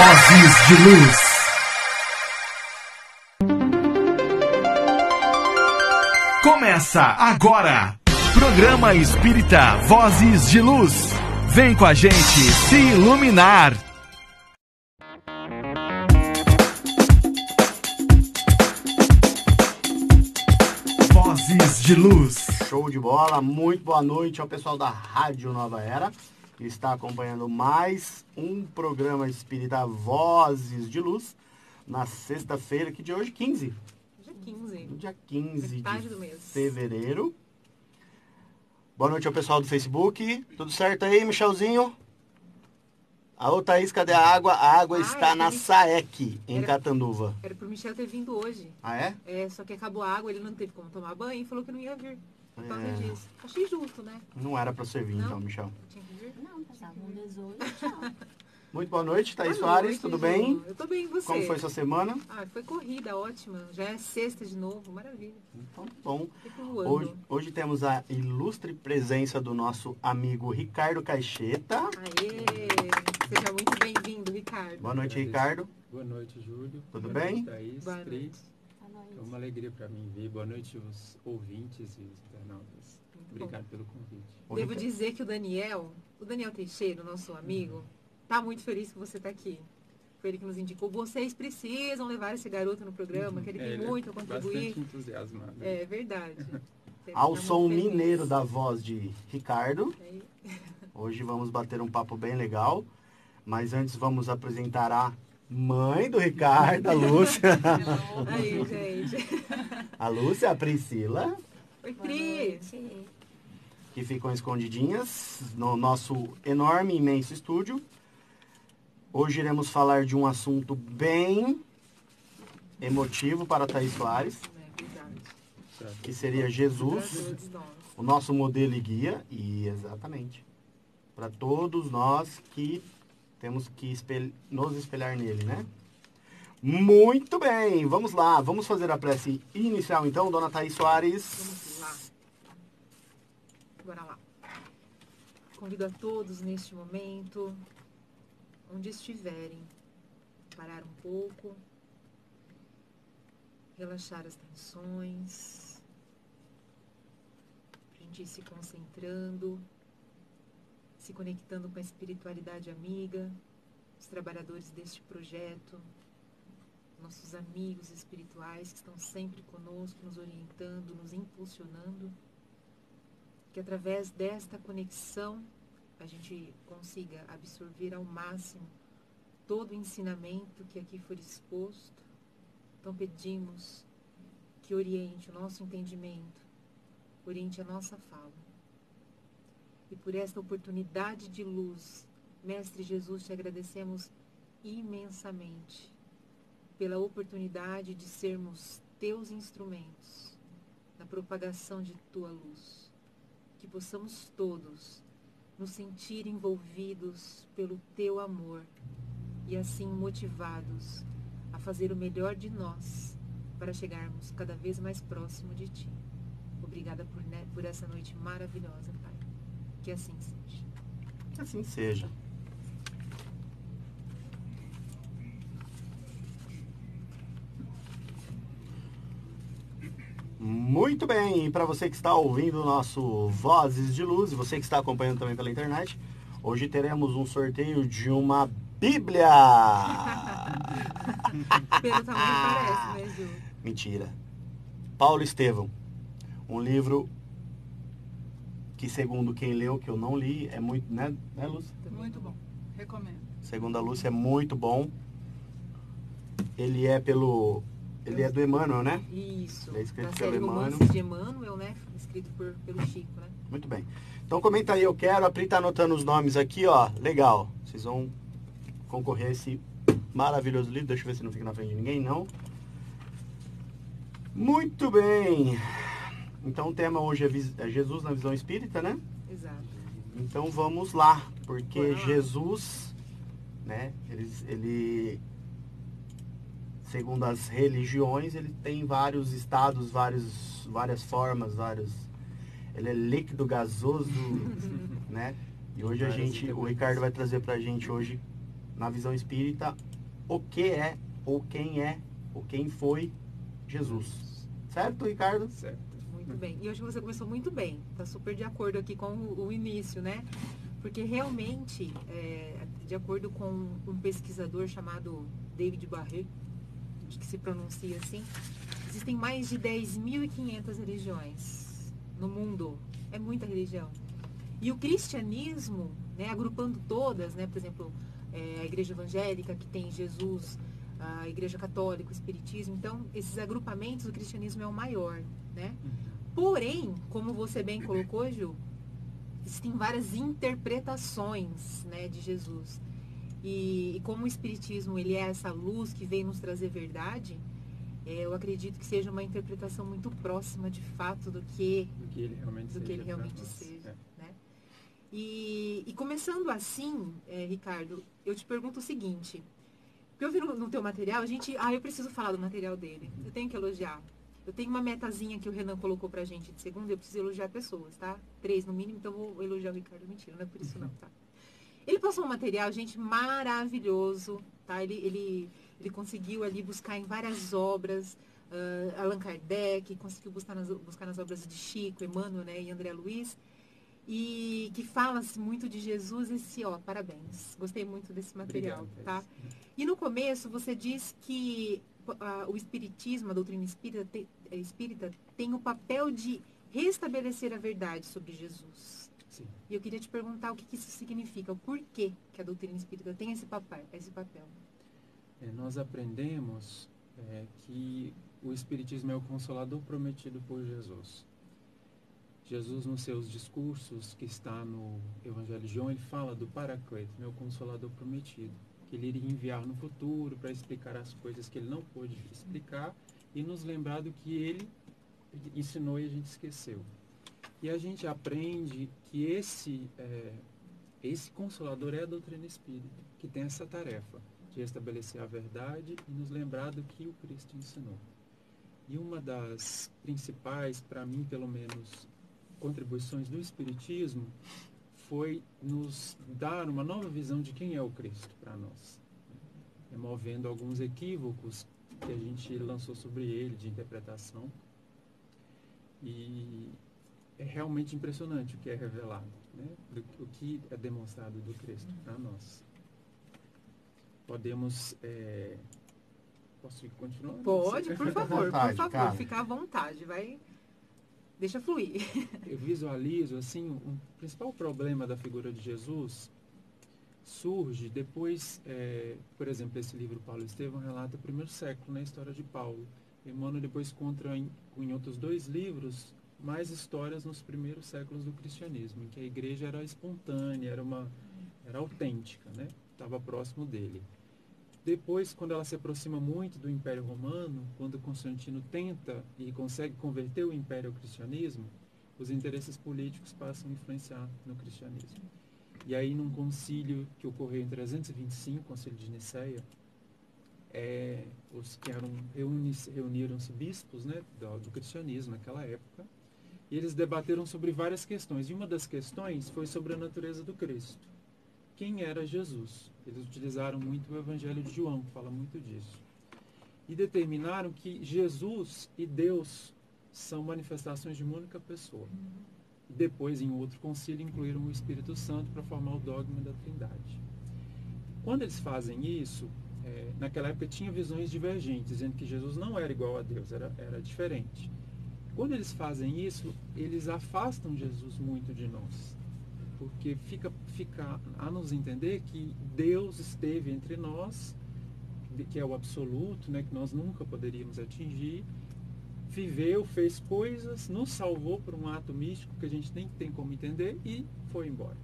Vozes de Luz. Começa agora. Programa Espírita Vozes de Luz. Vem com a gente se iluminar. Vozes de Luz. Show de bola, muito boa noite ao pessoal da Rádio Nova Era, que está acompanhando mais um programa Espírita Vozes de Luz, na sexta-feira, que de hoje, 15. Dia 15 de fevereiro. Boa noite ao pessoal do Facebook. Tudo certo aí, Michelzinho? Alô, Thaís, cadê a água? A água está na SAEC, em Catanduva. Era pro Michel ter vindo hoje. Ah, é? É, só que acabou a água, ele não teve como tomar banho e falou que não ia vir. Por causa disso. Achei justo, né? Não era pra servir, Não? então, Michel. Tinha que vir? Não, passava um 18. Muito boa noite, Thaís Boa Soares, noite, tudo Ju. bem? Eu tô bem, e você? Como foi sua semana? Ah, foi corrida, ótima. Já é sexta de novo, maravilha. Então, bom. Fico voando. Hoje temos a ilustre presença do nosso amigo Ricardo Caixeta. Aê! Seja muito bem-vindo, Ricardo. Boa noite, Ricardo. Boa noite, Júlio. Tudo Boa bem? noite, Thaís, Boa Pri. noite. É uma alegria para mim vir. Boa noite, os ouvintes e os internautas. Muito Obrigado bom. pelo convite. Devo dizer que o Daniel Teixeira, nosso amigo, tá muito feliz que você tá aqui. Foi ele que nos indicou. Vocês precisam levar esse garoto no programa, que ele tem Ele muito a é contribuir. bastante entusiasmado. É verdade. Ao Tá som muito feliz. mineiro da voz de Ricardo. Aí. Hoje vamos bater um papo bem legal. Mas antes vamos apresentar a mãe do Ricardo, a Lúcia. Aí, gente. A Lúcia, a Priscila, Oi, Pri. que ficam escondidinhas no nosso enorme, imenso estúdio. Hoje iremos falar de um assunto bem emotivo para a Thaís Soares, É verdade. Certo. que seria Para Jesus, todos nós. o nosso modelo e guia, e exatamente, para todos nós que temos que nos espelhar nele, né? Muito bem, vamos lá, vamos fazer a prece inicial então, dona Thaís Soares. Vamos lá. Bora lá. Convido a todos neste momento, onde estiverem, parar um pouco, relaxar as tensões, a gente ir se concentrando, se conectando com a espiritualidade amiga, os trabalhadores deste projeto, nossos amigos espirituais que estão sempre conosco, nos orientando, nos impulsionando, que através desta conexão a gente consiga absorver ao máximo todo o ensinamento que aqui for exposto. Então pedimos que oriente o nosso entendimento, oriente a nossa fala. E por esta oportunidade de luz, Mestre Jesus, te agradecemos imensamente pela oportunidade de sermos teus instrumentos na propagação de tua luz. Que possamos todos nos sentir envolvidos pelo teu amor e assim motivados a fazer o melhor de nós para chegarmos cada vez mais próximo de ti. Obrigada por essa noite maravilhosa, Pai. Que assim seja. Que assim seja. Muito bem, e para você que está ouvindo o nosso Vozes de Luz, e você que está acompanhando também pela internet, hoje teremos um sorteio de uma Bíblia! Pelo tamanho parece, né, Ju? Mentira. Paulo Estevão, um livro que, segundo quem leu, que eu não li, é muito, né Lúcia? Muito bom. Recomendo. Segundo a Lúcia, é muito bom. Ele é do Emmanuel, né? Isso. Ele é escrito Da pelo série Emmanuel. Romances de Emmanuel, né? Escrito pelo Chico, né? Muito bem. Então comenta aí, eu quero. A Pri tá anotando os nomes aqui, ó. Legal. Vocês vão concorrer a esse maravilhoso livro. Deixa eu ver se não fica na frente de ninguém, não. Muito bem. Então o tema hoje é Jesus na visão espírita, né? Exato. Então vamos lá. Porque Bora lá. Jesus, né? Ele segundo as religiões, ele tem vários estados, várias formas, ele é líquido, gasoso, né? E hoje o Ricardo vai trazer pra gente hoje na visão espírita, o que é, ou quem é, ou quem foi Jesus. Certo, Ricardo? Certo. Muito bem. E hoje você começou muito bem. Está super de acordo aqui com o início, né? Porque realmente, de acordo com um pesquisador chamado David Barré, acho que se pronuncia assim, existem mais de 10.500 religiões no mundo. É muita religião. E o cristianismo, né, agrupando todas, né, por exemplo, a igreja evangélica, que tem Jesus, a igreja católica, o espiritismo. Então, esses agrupamentos, o cristianismo é o maior, né? Porém, como você bem colocou, Ju, existem várias interpretações, né, de Jesus. E como o espiritismo, ele é essa luz que vem nos trazer verdade, eu acredito que seja uma interpretação muito próxima, de fato, do que ele realmente seja. Né? E começando assim, Ricardo, eu te pergunto o seguinte, porque eu vi no teu material, eu preciso falar do material dele, eu tenho que elogiar. Eu tenho uma metazinha que o Renan colocou pra gente de segunda, eu preciso elogiar pessoas, tá? 3 no mínimo, então vou elogiar o Ricardo. Mentira, não é por isso não, tá? Ele passou um material, gente, maravilhoso, tá? Ele conseguiu ali buscar em várias obras, Allan Kardec, conseguiu buscar nas obras de Chico, Emmanuel, né, e André Luiz, e que fala-se muito de Jesus. Parabéns, gostei muito desse material. Obrigado, tá? E no começo você diz que o espiritismo, a doutrina espírita tem o papel de restabelecer a verdade sobre Jesus. Sim. E eu queria te perguntar o que isso significa, o porquê que a doutrina espírita tem esse papel. Nós aprendemos que o espiritismo é o consolador prometido por Jesus. Jesus, nos seus discursos, que está no Evangelho de João, ele fala do Paracleto, meu consolador prometido, que ele iria enviar no futuro para explicar as coisas que ele não pôde explicar e nos lembrar do que ele ensinou e a gente esqueceu. E a gente aprende que esse consolador é a doutrina espírita, que tem essa tarefa de estabelecer a verdade e nos lembrar do que o Cristo ensinou. E uma das principais, para mim pelo menos, contribuições do Espiritismo foi nos dar uma nova visão de quem é o Cristo para nós, removendo alguns equívocos que a gente lançou sobre ele de interpretação. E é realmente impressionante o que é revelado, né? O que é demonstrado do Cristo para nós. Podemos... Posso continuar? Pode, por favor, Vontade, fica à vontade, deixa fluir. Eu visualizo, assim, o principal problema da figura de Jesus surge depois, por exemplo, esse livro Paulo e Estevão relata o primeiro século na história de Paulo. Emmanuel depois conta em outros 2 livros mais histórias nos primeiros séculos do cristianismo, em que a igreja era espontânea, era autêntica, né? Estava próximo dele. Depois, quando ela se aproxima muito do Império Romano, quando Constantino tenta e consegue converter o Império ao cristianismo, os interesses políticos passam a influenciar no cristianismo. E aí, num concílio que ocorreu em 325, concílio de Nicéia, os que reuniram-se bispos, né, do cristianismo naquela época, e eles debateram sobre várias questões. E uma das questões foi sobre a natureza do Cristo. Quem era Jesus? Eles utilizaram muito o Evangelho de João, que fala muito disso. E determinaram que Jesus e Deus são manifestações de uma única pessoa. E depois, em outro concílio, incluíram o Espírito Santo para formar o dogma da Trindade. Quando eles fazem isso, naquela época tinha visões divergentes, dizendo que Jesus não era igual a Deus, era diferente. Quando eles fazem isso, eles afastam Jesus muito de nós. Porque fica a nos entender que Deus esteve entre nós, que é o absoluto, né, que nós nunca poderíamos atingir, viveu, fez coisas, nos salvou por um ato místico que a gente nem tem como entender e foi embora.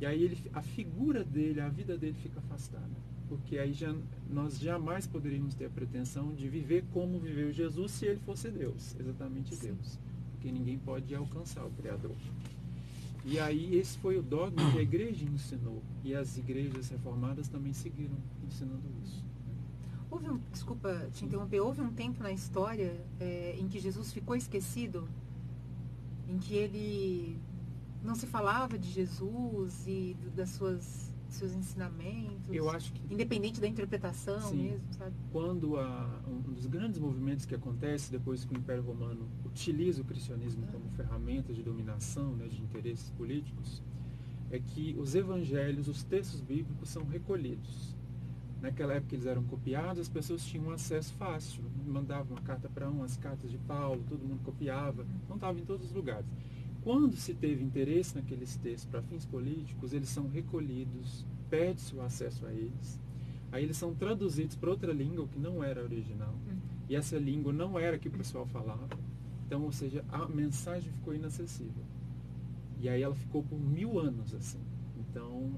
E aí a figura dele, a vida dele fica afastada. Porque aí nós jamais poderíamos ter a pretensão de viver como viveu Jesus se ele fosse Deus, exatamente Deus. Porque ninguém pode alcançar o Criador. E aí esse foi o dogma que a igreja ensinou. E as igrejas reformadas também seguiram ensinando isso. Desculpa te interromper, houve um tempo na história em que Jesus ficou esquecido? Em que ele não se falava de Jesus e das suas seus ensinamentos? Eu acho que Independente da interpretação Sim. mesmo, sabe? quando um dos grandes movimentos que acontece depois que o Império Romano utiliza o cristianismo como ferramenta de dominação, né, de interesses políticos, é que os evangelhos, os textos bíblicos são recolhidos. Naquela época eles eram copiados, as pessoas tinham acesso fácil. Mandavam uma carta para as cartas de Paulo, todo mundo copiava, não estava em todos os lugares. Quando se teve interesse naqueles textos para fins políticos, eles são recolhidos, perde-se o acesso a eles. Aí eles são traduzidos para outra língua que não era original. E essa língua não era que o pessoal falava. Então, ou seja, a mensagem ficou inacessível. E aí ela ficou por 1000 anos assim. Então,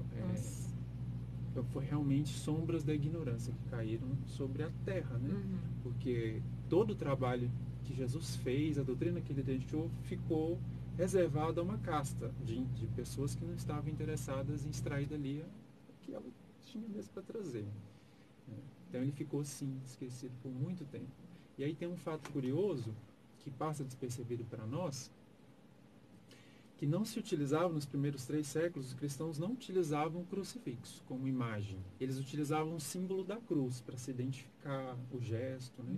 foi realmente sombras da ignorância que caíram sobre a terra, né? Porque todo o trabalho que Jesus fez, a doutrina que ele deixou, ficou reservado a uma casta de pessoas que não estavam interessadas em extrair dali o que ela tinha mesmo para trazer. Então ele ficou, sim, esquecido por muito tempo. E aí tem um fato curioso que passa despercebido para nós, que não se utilizava nos primeiros 3 séculos, os cristãos não utilizavam o crucifixo como imagem. Eles utilizavam o símbolo da cruz para se identificar o gesto, né?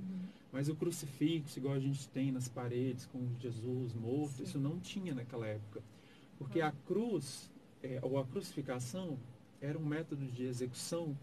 Mas o crucifixo, igual a gente tem nas paredes com Jesus morto, Sim. isso não tinha naquela época. Porque a cruz, ou a crucificação, era um método de execução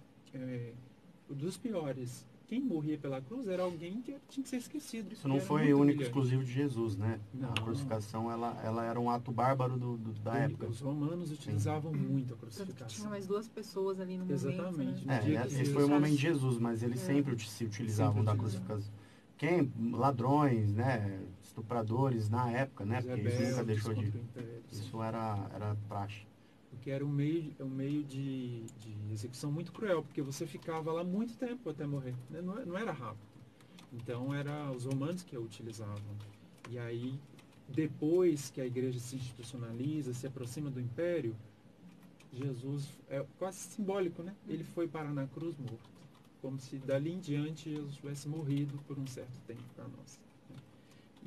dos piores. Quem morria pela cruz era alguém que tinha que ser esquecido. Isso não Era foi muito único, humilhante. exclusivo de Jesus, né? Não. A crucificação, ela era um ato bárbaro da época. Os romanos utilizavam muito a Tanto que crucificação. tinha mais 2 pessoas ali no Exatamente. momento, né? No dia que Esse foi o momento de Jesus, mas eles sempre se utilizavam Sempre da utilizavam. crucificação. Ladrões, né? Estupradores na época, né? Os Porque isso nunca rebeldes deixou de... contra o império, sim. Isso era praxe. Porque era um meio de execução muito cruel, porque você ficava lá muito tempo até morrer, né? Não era rápido. Então, era os romanos que a utilizavam. E aí, depois que a igreja se institucionaliza, se aproxima do império, Jesus, é quase simbólico, né? Ele foi parar na cruz morto. Como se dali em diante Jesus tivesse morrido por um certo tempo para nós. Né?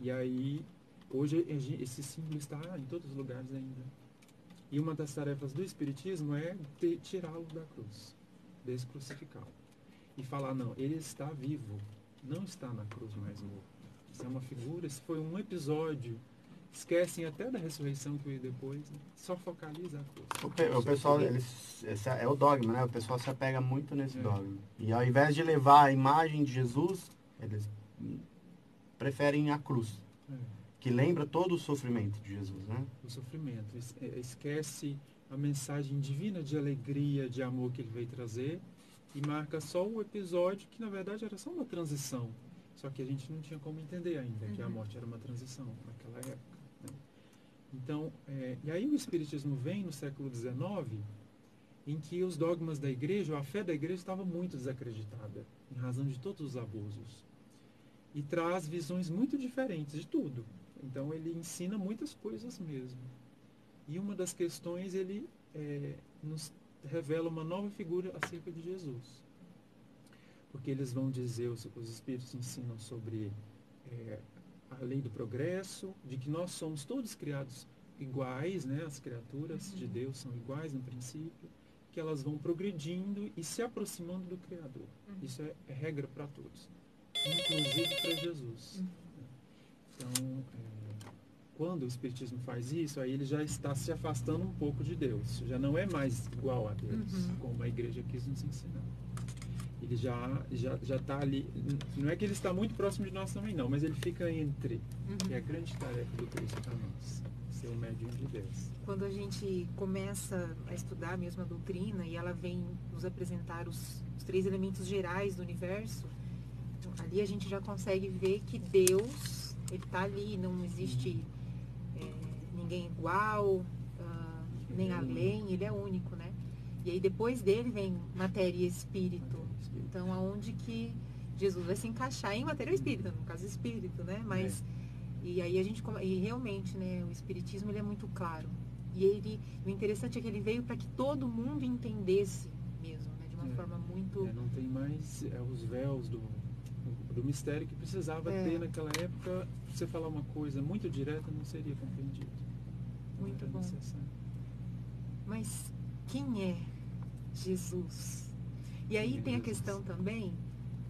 E aí, hoje, esse símbolo está em todos os lugares ainda. E uma das tarefas do Espiritismo é tirá-lo da cruz, descrucificá-lo. E falar, não, ele está vivo, não está na cruz mais morto. Isso é uma figura, esse foi um episódio. Esquecem até da ressurreição que veio depois, né? Só focaliza a cruz. O pessoal, esse é o dogma, né? O pessoal se apega muito nesse dogma. E ao invés de levar a imagem de Jesus, eles preferem a cruz, que lembra todo o sofrimento de Jesus, né? O sofrimento. Esquece a mensagem divina de alegria, de amor que ele veio trazer e marca só o episódio que, na verdade, era só uma transição. Só que a gente não tinha como entender ainda que a morte era uma transição naquela época. Né? Então, e aí o Espiritismo vem no século XIX, em que os dogmas da igreja, a fé da igreja estava muito desacreditada, em razão de todos os abusos. E traz visões muito diferentes de tudo. Então, ele ensina muitas coisas mesmo. E uma das questões, ele nos revela uma nova figura acerca de Jesus. Porque eles vão dizer, os espíritos ensinam sobre a lei do progresso, de que nós somos todos criados iguais, né? As criaturas de Deus são iguais no princípio, que elas vão progredindo e se aproximando do Criador. Isso é regra para todos, inclusive para Jesus. Então, quando o Espiritismo faz isso, aí ele já está se afastando um pouco de Deus. Já não é mais igual a Deus, como a igreja quis nos ensinar. Ele já está ali. Não é que ele está muito próximo de nós também, não, mas ele fica entre. Que é a grande tarefa do Cristo para nós, ser o médium de Deus. Quando a gente começa a estudar mesmo a doutrina e ela vem nos apresentar os 3 elementos gerais do universo, ali a gente já consegue ver que Deus, ele está ali, não existe ninguém igual, nem além, ele é único, né? E aí depois dele vem matéria e espírito. Então, aonde que Jesus vai se encaixar em matéria e espírito, no caso espírito, né? Mas, e aí a gente, e realmente, né, o espiritismo, ele é muito claro. E o interessante é que ele veio para que todo mundo entendesse mesmo, né? De uma forma muito... não tem mais os véus do mistério que precisava ter naquela época. Você falar uma coisa muito direta não seria compreendido. Muito bom. Necessário. Mas quem é Jesus. E aí tem a questão também,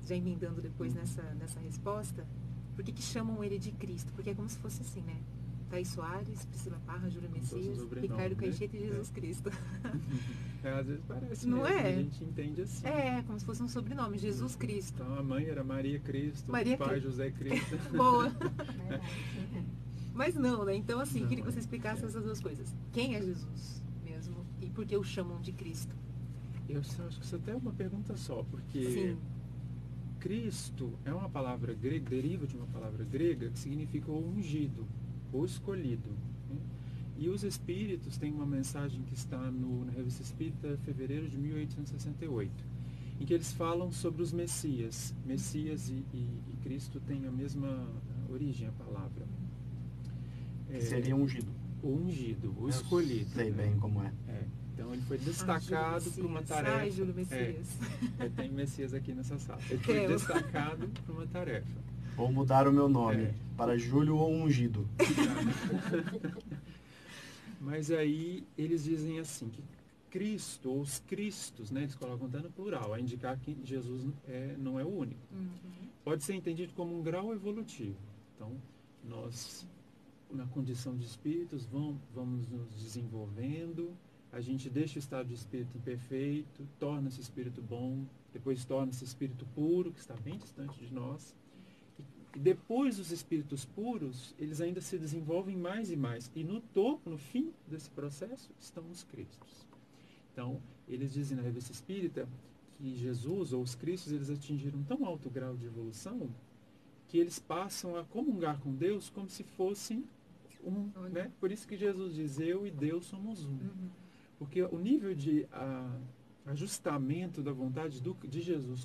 já emendando depois nessa resposta, por que chamam ele de Cristo? Porque é como se fosse assim, né? Thaís Soares, Priscila Parra, Júlia Messias, Ricardo Caixeta e Jesus Cristo. Às vezes parece Não mesmo, é? a gente entende assim. É, como se fosse um sobrenome, Jesus Cristo. Então a mãe era Maria Cristo, Maria o pai Cristo. José Cristo. Boa. Verdade. Mas não, né? Então, assim, Não, queria que você é. explicasse essas duas coisas. Quem é Jesus mesmo e por que o chamam de Cristo? Eu acho que isso até é uma pergunta só, porque Sim. Cristo é uma palavra grega, deriva de uma palavra grega que significa o ungido, o escolhido. Né? E os Espíritos têm uma mensagem que está na Revista Espírita, fevereiro de 1868, em que eles falam sobre os Messias. Messias e Cristo têm a mesma origem, a palavra. Que seria ungido. O ungido, o Eu escolhido. sei né? bem como é. Então ele foi destacado para uma tarefa. Ai, Júlio Messias. Tem Messias aqui nessa sala. Ele foi Temos. destacado para uma tarefa. Vou mudar o meu nome É. para Júlio ou Ungido. Mas aí eles dizem assim, que Cristo, ou os Cristos, né, eles colocam até no plural, a indicar que Jesus não é o único. Pode ser entendido como um grau evolutivo. Então, nós, na condição de espíritos, vamos nos desenvolvendo, a gente deixa o estado de espírito imperfeito, torna-se espírito bom, depois torna-se espírito puro, que está bem distante de nós. E depois dos espíritos puros, eles ainda se desenvolvem mais e mais. E no topo, no fim desse processo, estão os Cristos. Então, eles dizem na Revista Espírita que Jesus, ou os Cristos, eles atingiram tão alto grau de evolução que eles passam a comungar com Deus como se fossem um. Né? Por isso que Jesus diz, eu e Deus somos um. Porque o nível de ajustamento da vontade de Jesus.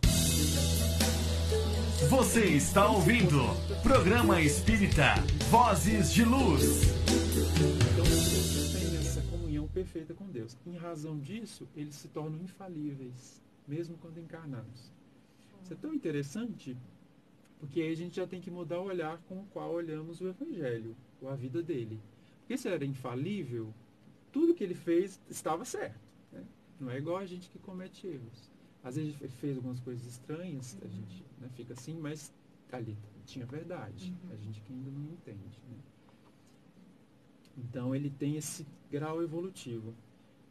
Você está ouvindo Programa Espírita Vozes de Luz. Então, eles têm essa comunhão perfeita com Deus. Em razão disso, eles se tornam infalíveis, mesmo quando encarnados. Isso é tão interessante, porque aí a gente já tem que mudar o olhar com o qual olhamos o Evangelho, ou a vida dele. Porque se ele era infalível, tudo que ele fez estava certo. Né? Não é igual a gente que comete erros. Às vezes ele fez algumas coisas estranhas, a gente fica assim, mas ali tinha verdade. A gente que ainda não entende. Né? Então ele tem esse grau evolutivo.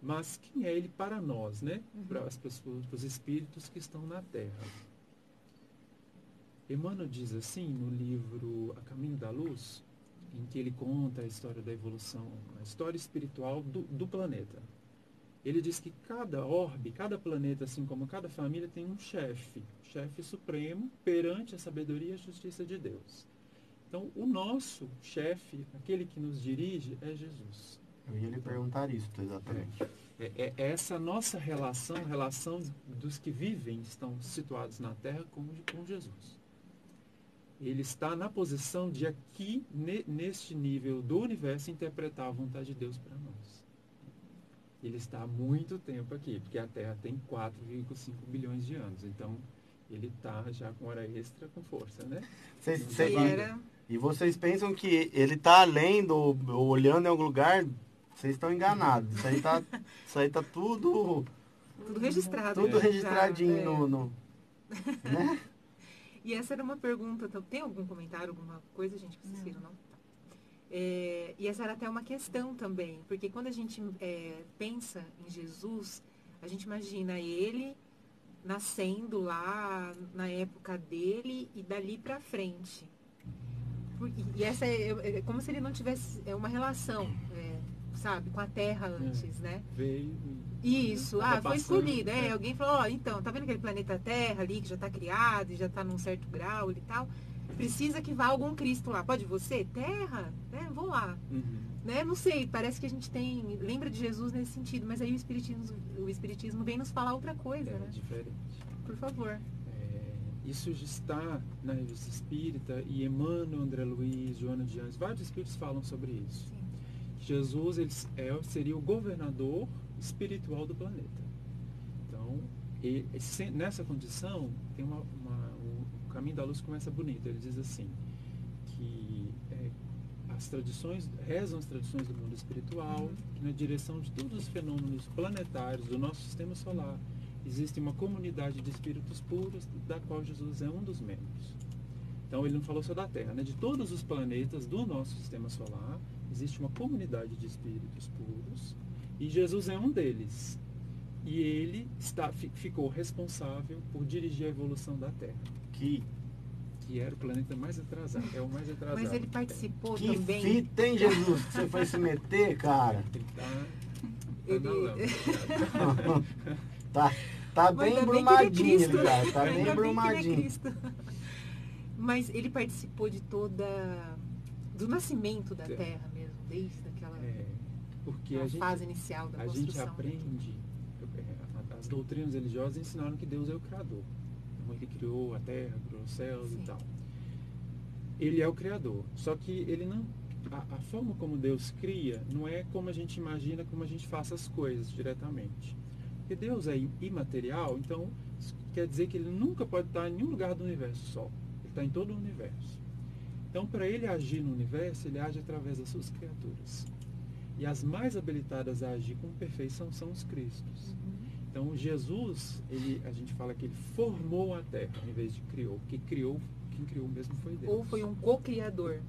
Mas quem é ele para nós, né? Para as pessoas, para os espíritos que estão na Terra? Emmanuel diz assim no livro A Caminho da Luz, em que ele conta a história da evolução, a história espiritual do planeta. Ele diz que cada orbe, cada planeta, assim como cada família, tem um chefe supremo perante a sabedoria e a justiça de Deus. Então, o nosso chefe, aquele que nos dirige, é Jesus. Eu ia lhe perguntar isso, exatamente. É essa nossa relação dos que vivem, estão situados na Terra com Jesus. Ele está na posição de aqui, neste nível do universo, interpretar a vontade de Deus para nós. Ele está há muito tempo aqui, porque a Terra tem 4,5 bilhões de anos. Então, ele está já com hora extra, com força, né? E vocês pensam que ele está lendo ou olhando em algum lugar? Vocês estão enganados. Isso aí tá tudo Registrado. Tudo registradinho no né? E essa era uma pergunta. Tem algum comentário, alguma coisa, gente, que vocês viram, não? E essa era até uma questão também, porque quando a gente pensa em Jesus, a gente imagina ele nascendo lá na época dele e dali para frente. E essa é como se ele não tivesse uma relação, sabe, com a Terra antes, né? Veio. Isso, foi escolhido. Alguém falou, então, tá vendo aquele planeta Terra ali que já está criado e já está num certo grau e tal? Precisa que vá algum Cristo lá. Pode você? Terra? Vou lá. Né? Não sei, parece que a gente lembra de Jesus nesse sentido, mas aí o Espiritismo vem nos falar outra coisa, né? Diferente. Por favor. Isso já está na Revista Espírita, e Emmanuel, André Luiz, Joana de Anjos, vários espíritos falam sobre isso. Sim. Jesus seria o governador espiritual do planeta. Então, nessa condição, tem o Caminho da Luz começa bonito. Ele diz assim, que a as tradições, rezam as tradições do mundo espiritual, que na direção de todos os fenômenos planetários do nosso sistema solar existe uma comunidade de espíritos puros, da qual Jesus é um dos membros. Então ele não falou só da Terra, né? De todos os planetas do nosso sistema solar existe uma comunidade de espíritos puros e Jesus é um deles. E ele ficou responsável por dirigir a evolução da Terra. Que era o planeta mais atrasado, é o mais atrasado. Mas ele participou Que também. fita, hein, Jesus? Que você foi se meter, cara? Ele Tá Mas bem ainda bem que ele é brumadinho, Cristo. ele, cara. Tá Ainda bem bem que ele é brumadinho. Cristo. Mas ele participou de do nascimento da Terra mesmo, desde aquela porque fase inicial da a construção. gente aprende, as doutrinas religiosas ensinaram que Deus é o Criador. Então, ele criou a Terra, criou os céus e tal. Ele é o Criador. Só que ele não... A forma como Deus cria não é como a gente imagina, como a gente faça as coisas diretamente. Porque Deus é imaterial, então isso quer dizer que ele nunca pode estar em nenhum lugar do universo só. Ele está em todo o universo. Então, para ele agir no universo, ele age através das suas criaturas. E as mais habilitadas a agir com perfeição são os Cristos. Então, Jesus, a gente fala que ele formou a Terra, em vez de criou. Quem criou mesmo foi Deus. Ou foi um co-criador.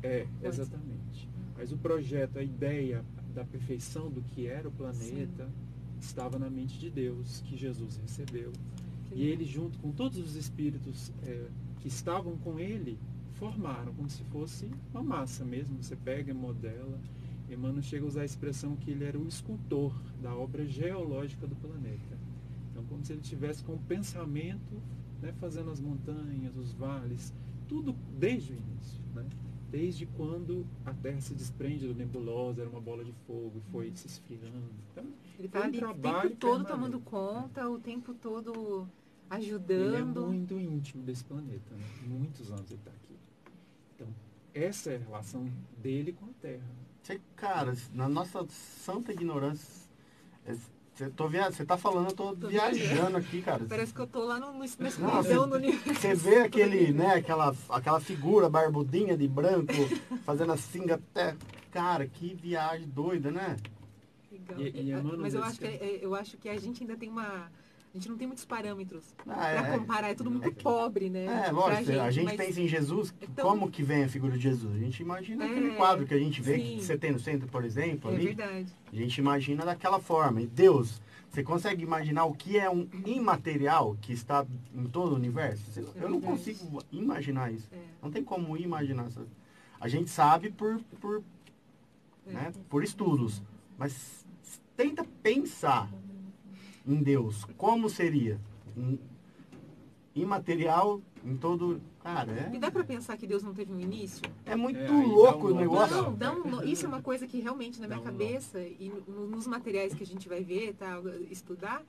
Exatamente. Mas o projeto, a ideia da perfeição do que era o planeta, estava na mente de Deus, que Jesus recebeu. E ele, junto com todos os espíritos que estavam com ele, formaram como se fosse uma massa mesmo. Você pega e modela. Emmanuel chega a usar a expressão que ele era o escultor da obra geológica do planeta. Então, como se ele tivesse com o pensamento, né, fazendo as montanhas, os vales, tudo desde o início, né? Desde quando a Terra se desprende do nebulosa, era uma bola de fogo e foi se esfriando. Então, ele está ali o tempo todo tomando conta, o tempo todo ajudando. Ele é muito íntimo desse planeta, né? Muitos anos ele está aqui. Então, essa é a relação dele com a Terra. Cara, na nossa santa ignorância, você tá falando, eu tô viajando aqui, cara. Parece que eu tô lá no universo. Você vê aquele, né, aquela figura barbudinha de branco, fazendo assim até. Cara, que viagem doida, né? Legal. Mas eu acho que a gente ainda tem a gente não tem muitos parâmetros para comparar, é tudo muito pobre, né? Lógico, a gente pensa em Jesus, como que vem a figura de Jesus? A gente imagina aquele quadro que a gente vê, que você tem no centro, por exemplo, ali. Verdade. A gente imagina daquela forma. E Deus, você consegue imaginar o que é um imaterial que está em todo o universo? Eu não consigo imaginar isso. Não tem como imaginar isso. A gente sabe por estudos, mas tenta pensar em Deus, como seria? Imaterial em todo... Cara, E dá pra pensar que Deus não teve um início? É muito louco o negócio. Isso é uma coisa que realmente na minha cabeça e nos materiais que a gente vai ver, estudar,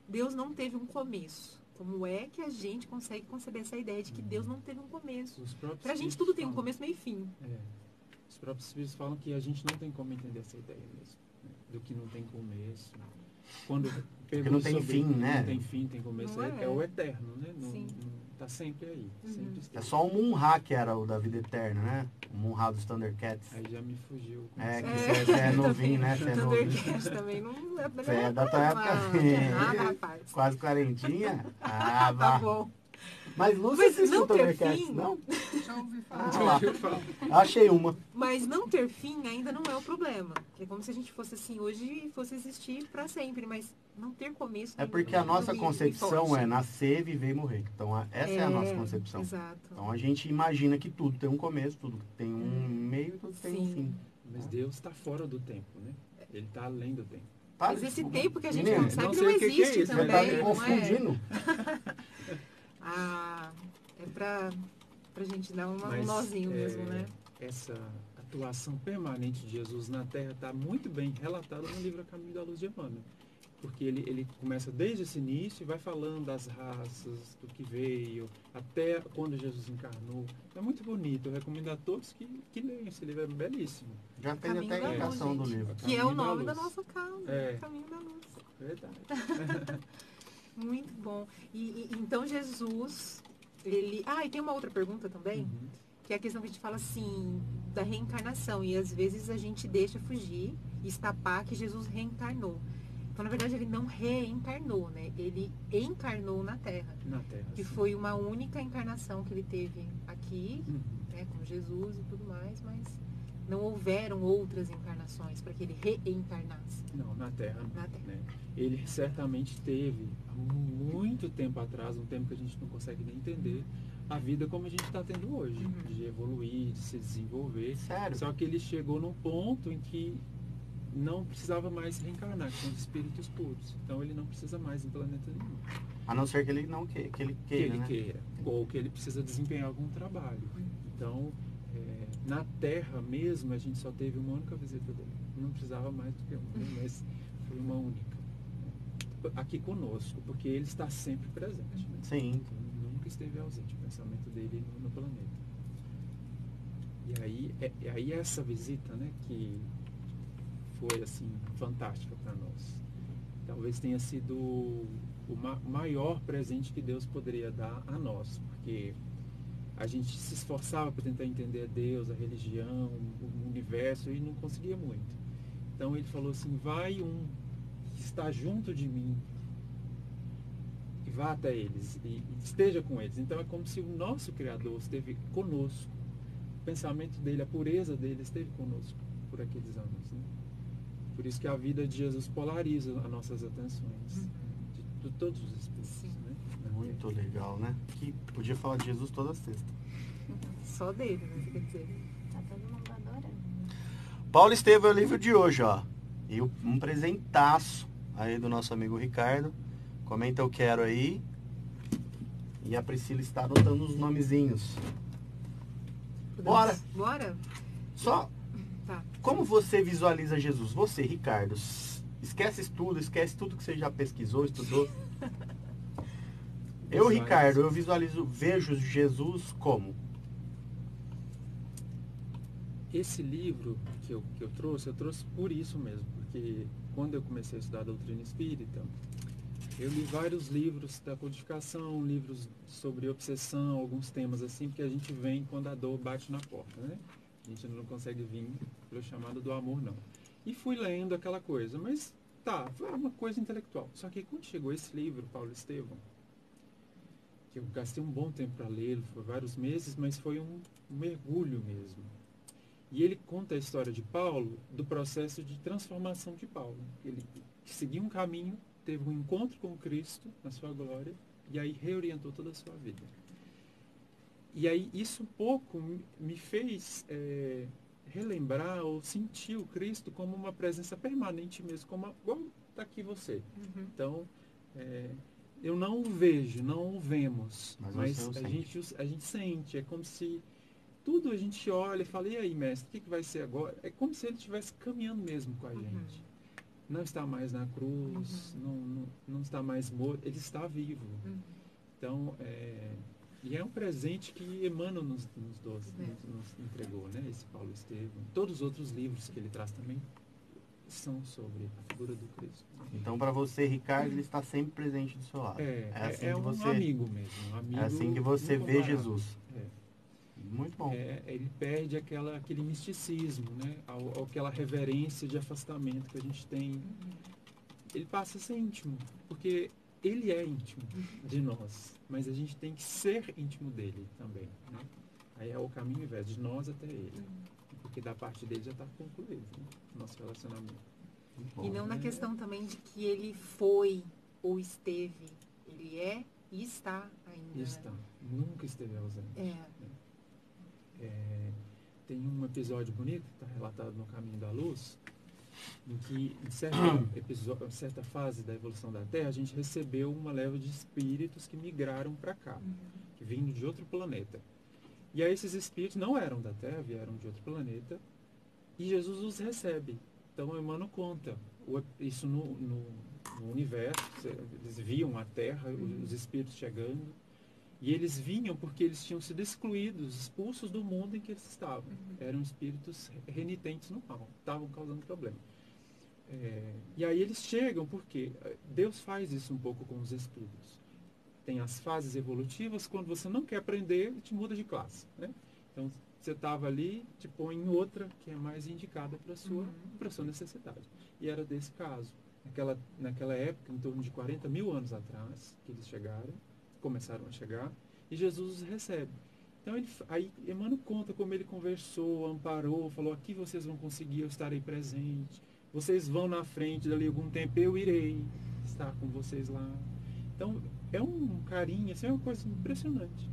Deus não teve um começo. Como é que a gente consegue conceber essa ideia de que Deus não teve um começo? Pra gente tudo tem um começo, meio e fim. Os próprios espíritos falam que a gente não tem como entender essa ideia mesmo, né? Do que não tem começo. Quando porque não tem fim, né? Não tem fim, tem começo. É o eterno, né? Tá sempre aí. Sempre é só o Mun-Ra que era o da vida eterna, né? O Mun-Ra dos Thundercats. Aí já me fugiu. Que você é novinho, né? Você é novinho. Thundercats também não é Você é da tua época. Rapaz. Quase quarentinha. Tá bom. Mas Lúcia assiste o Thundercats, não? Já ouvi falar. Achei uma. Mas não ter fim ainda não é o problema. É como se a gente fosse assim hoje e fosse existir para sempre, mas não ter começo. É porque a nossa concepção é nascer, viver e morrer. Então essa é a nossa concepção. Exato. Então a gente imagina que tudo tem um começo, tudo tem um meio, tudo tem um fim. Mas Deus está fora do tempo, né? Ele está além do tempo. Mas esse tempo que a gente não sabe não existe também. Tá me confundindo. É pra gente dar um nozinho mesmo, né? Essa atuação permanente de Jesus na Terra está muito bem relatada no livro A Caminho da Luz de Emmanuel. Porque ele começa desde esse início e vai falando das raças, do que veio, até quando Jesus encarnou. É muito bonito, eu recomendo a todos que leiam esse livro, é belíssimo. Já fez até a indicação do livro. Que é o nome da nossa causa, Caminho da Luz. Verdade. Muito bom. E então Jesus, ele... e tem uma outra pergunta também, que é a questão que a gente fala assim, da reencarnação. E às vezes a gente deixa fugir e escapar que Jesus reencarnou. Então, na verdade, ele não reencarnou, né? Ele encarnou na Terra. Na Terra. Que sim. foi uma única encarnação que ele teve aqui, Uhum. né, com Jesus e tudo mais, mas não houveram outras encarnações para que ele reencarnasse Não, na Terra. na Terra. Né? Ele certamente teve, há muito tempo atrás, um tempo que a gente não consegue nem entender, a vida como a gente está tendo hoje, Uhum. de evoluir, de se desenvolver. Sério? Só que ele chegou num ponto em que não precisava mais reencarnar com os espíritos puros. Então ele não precisa mais em planeta nenhum. A não ser que ele não que ele Que queira, ele né? queira. Ou que ele precisa desempenhar algum trabalho. Então, na Terra mesmo, a gente só teve uma única visita dele. Não precisava mais do que uma, né? Mas foi uma única. Aqui conosco, porque ele está sempre presente. Né? Sim. Então, nunca esteve ausente o pensamento dele no planeta. E aí essa visita, né, que foi assim fantástica para nós. Talvez tenha sido o maior presente que Deus poderia dar a nós, porque a gente se esforçava para tentar entender a Deus, a religião, o universo e não conseguia muito. Então ele falou assim: vai um que está junto de mim e vá até eles e esteja com eles. Então é como se o nosso Criador esteve conosco. O pensamento dele, a pureza dele esteve conosco por aqueles anos. Né? Por isso que a vida de Jesus polariza as nossas atenções de todos os espíritos. Sim. Né? Muito legal, né? Que podia falar de Jesus toda sexta. Só dele, né? Quer dizer, Tá todo mundo adorando. Paulo Estevam é o livro de hoje, ó. E um presentaço aí do nosso amigo Ricardo. Comenta eu quero aí. E a Priscila está anotando os nomezinhos. Bora! Bora? Só, Tá. como você visualiza Jesus? Você, Ricardo, esquece tudo que você já pesquisou, estudou. Eu, Ricardo, eu vejo Jesus como? Esse livro que eu trouxe por isso mesmo, porque quando eu comecei a estudar a doutrina espírita, eu li vários livros da codificação, livros sobre obsessão, alguns temas assim, porque a gente vem quando a dor bate na porta, né? A gente não consegue vir pelo chamado do amor, não. E fui lendo aquela coisa, mas tá, foi uma coisa intelectual. Só que quando chegou esse livro, Paulo Estevam, que eu gastei um bom tempo para ler, foi vários meses, mas foi um mergulho mesmo. E ele conta a história de Paulo, do processo de transformação de Paulo. Ele seguiu um caminho, teve um encontro com Cristo na sua glória, e aí reorientou toda a sua vida. E aí isso um pouco me fez relembrar ou sentir o Cristo como uma presença permanente mesmo, como está aqui você. Uhum. Então, eu não o vejo, não o vemos, Mas mas você o a gente sente, é como se tudo a gente olha e fala: e aí, mestre, o que vai ser agora? É como se ele estivesse caminhando mesmo com a gente. Não está mais na cruz, não está mais morto, ele está vivo. Então, e é um presente que Emmanuel nos entregou, né? Esse Paulo Estevam. Todos os outros livros que ele traz também são sobre a figura do Cristo. Então, para você, Ricardo, ele está sempre presente do seu lado. Assim que um você, amigo mesmo. Um amigo é assim que você vê incomparável. Jesus. Muito bom. Ele perde aquele misticismo, né? Aquela reverência de afastamento que a gente tem. Ele passa a ser íntimo, porque ele é íntimo de nós, mas a gente tem que ser íntimo dele também, né? Aí é o caminho inverso, de nós até ele, porque da parte dele já está concluído, né? Nosso relacionamento. Muito bom. E não na questão também de que ele foi ou esteve. Ele é e está ainda. E está, nunca esteve ausente. Tem um episódio bonito que está relatado no Caminho da Luz, em que em certa fase da evolução da Terra, a gente recebeu uma leva de espíritos que migraram para cá, que vindo de outro planeta. E aí esses espíritos não eram da Terra, vieram de outro planeta, e Jesus os recebe. Então Emmanuel conta isso no universo, eles viam a Terra, os espíritos chegando, e eles vinham porque eles tinham sido excluídos, expulsos do mundo em que eles estavam. Eram espíritos renitentes no mal, estavam causando problema. E aí eles chegam porque Deus faz isso um pouco com os espíritos. Tem as fases evolutivas, quando você não quer aprender, ele te muda de classe. Né? Então, você estava ali, te põe em outra que é mais indicada para a sua necessidade. E era desse caso. Naquela época, em torno de 40 mil anos atrás, que eles começaram a chegar, e Jesus os recebe. Então, aí Emmanuel conta como ele conversou, amparou, falou, aqui vocês vão conseguir, eu estarei presente. Vocês vão na frente, dali algum tempo eu irei estar com vocês lá. Então, é um carinho, assim, é uma coisa impressionante.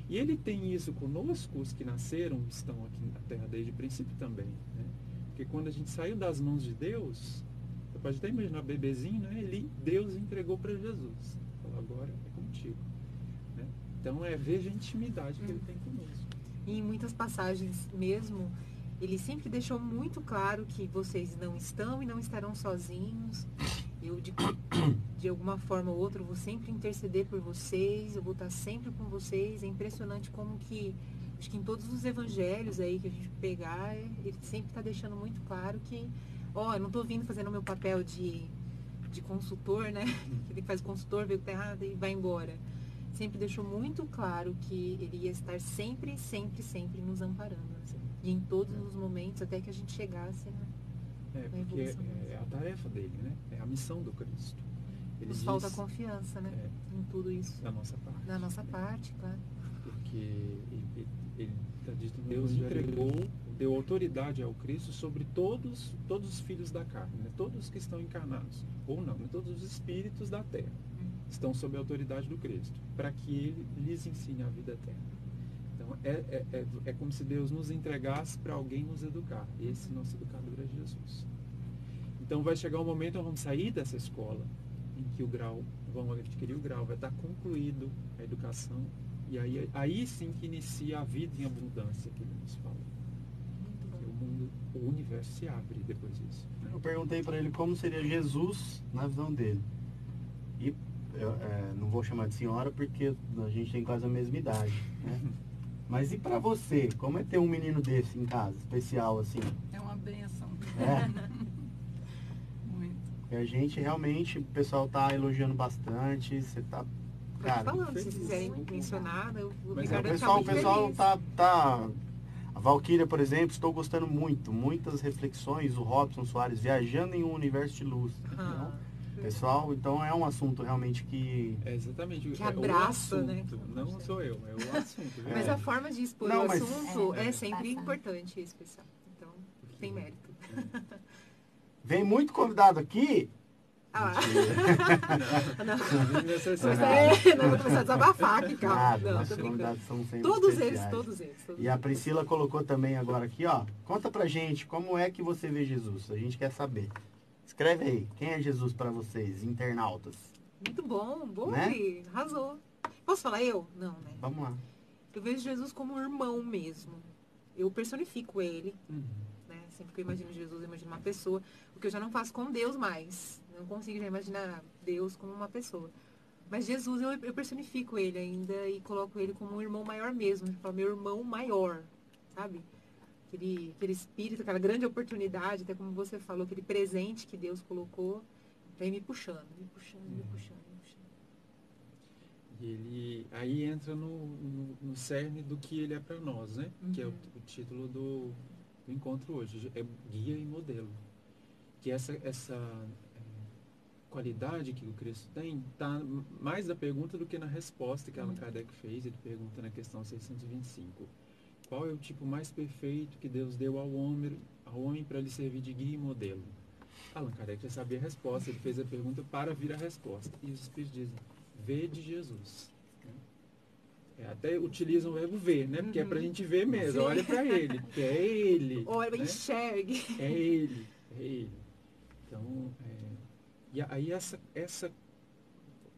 E ele tem isso conosco, os que nasceram, estão aqui na Terra desde o princípio também. Né? Porque quando a gente saiu das mãos de Deus, você pode até imaginar, bebezinho, né? Deus entregou para Jesus. Falou, agora é contigo. Né? Então, veja a intimidade que ele tem conosco. E em muitas passagens mesmo, ele sempre deixou muito claro que vocês não estão e não estarão sozinhos. Eu, de alguma forma ou outra, vou sempre interceder por vocês, eu vou estar sempre com vocês. É impressionante como que, acho que em todos os evangelhos aí que a gente pegar, ele sempre está deixando muito claro que, eu não estou vindo fazendo o meu papel de consultor, né? Ele faz consultor, vê o que está errado e vai embora. Sempre deixou muito claro que ele ia estar sempre, sempre, sempre nos amparando. Assim. E em todos os momentos, até que a gente chegasse porque é a tarefa dele, né? É a missão do Cristo. Nos falta confiança, né? Em tudo isso. Da nossa parte. Da nossa parte, claro. Porque ele está dito, Deus deu autoridade ao Cristo sobre todos os filhos da carne, né? Todos que estão encarnados, ou não, né? Todos os espíritos da terra estão sob a autoridade do Cristo, para que ele lhes ensine a vida eterna. Então, é como se Deus nos entregasse para alguém nos educar. Esse nosso educador é Jesus. Então, vai chegar um momento onde vamos sair dessa escola, em que vamos adquirir o grau, vai estar concluído a educação, e aí sim que inicia a vida em abundância que ele nos fala. O universo se abre depois disso. Né? Eu perguntei para ele como seria Jesus na visão dele. E eu não vou chamar de senhora porque a gente tem quase a mesma idade, né? Mas e pra você? Como é ter um menino desse em casa, especial assim? É uma benção. Muito. E a gente realmente, o pessoal tá elogiando bastante, você tá... Cara, falando, se vocês quiserem mencionar, o o pessoal tá... A Valquíria, por exemplo, estou gostando muito. Muitas reflexões, o Robson Soares, viajando em um universo de luz. Pessoal, então é um assunto realmente que... É exatamente. Que abraça, o assunto, né? Não sou eu, é o assunto. Mas a forma de expor o assunto é sempre importante e especial. Então, tem mérito. Vem muito convidado aqui. Não vou começar a desabafar aqui, calma. Não, tô brincando. São sempre Todos especiais. eles. E a Priscila colocou também agora aqui, ó. Conta pra gente, como é que você vê Jesus? A gente quer saber. Escreve aí, quem é Jesus para vocês, internautas? Muito bom, né? Arrasou. Posso falar eu? Não, né? Vamos lá. Eu vejo Jesus como um irmão mesmo. Eu personifico ele. Né? Sempre que eu imagino Jesus, eu imagino uma pessoa. O que eu já não faço com Deus mais. Não consigo já imaginar Deus como uma pessoa. Mas Jesus, eu personifico ele ainda e coloco ele como um irmão maior mesmo. Eu falo, meu irmão maior, sabe? Aquele espírito, aquela grande oportunidade, até como você falou, aquele presente que Deus colocou, vem me puxando. E ele aí entra no cerne do que ele é para nós, né? Que é o título do encontro hoje, é guia e modelo. Que essa qualidade que o Cristo tem está mais na pergunta do que na resposta que Allan Kardec fez. Ele pergunta na questão 625. Qual é o tipo mais perfeito que Deus deu ao homem para lhe servir de guia e modelo? Allan Kardec já sabia a resposta, ele fez a pergunta para vir a resposta. E os Espíritos dizem, vê de Jesus. Até utilizam o verbo ver, né? Porque é para a gente ver mesmo, Sim. Olha para ele, porque é ele. Olha, né? enxergue. É ele. Então, e aí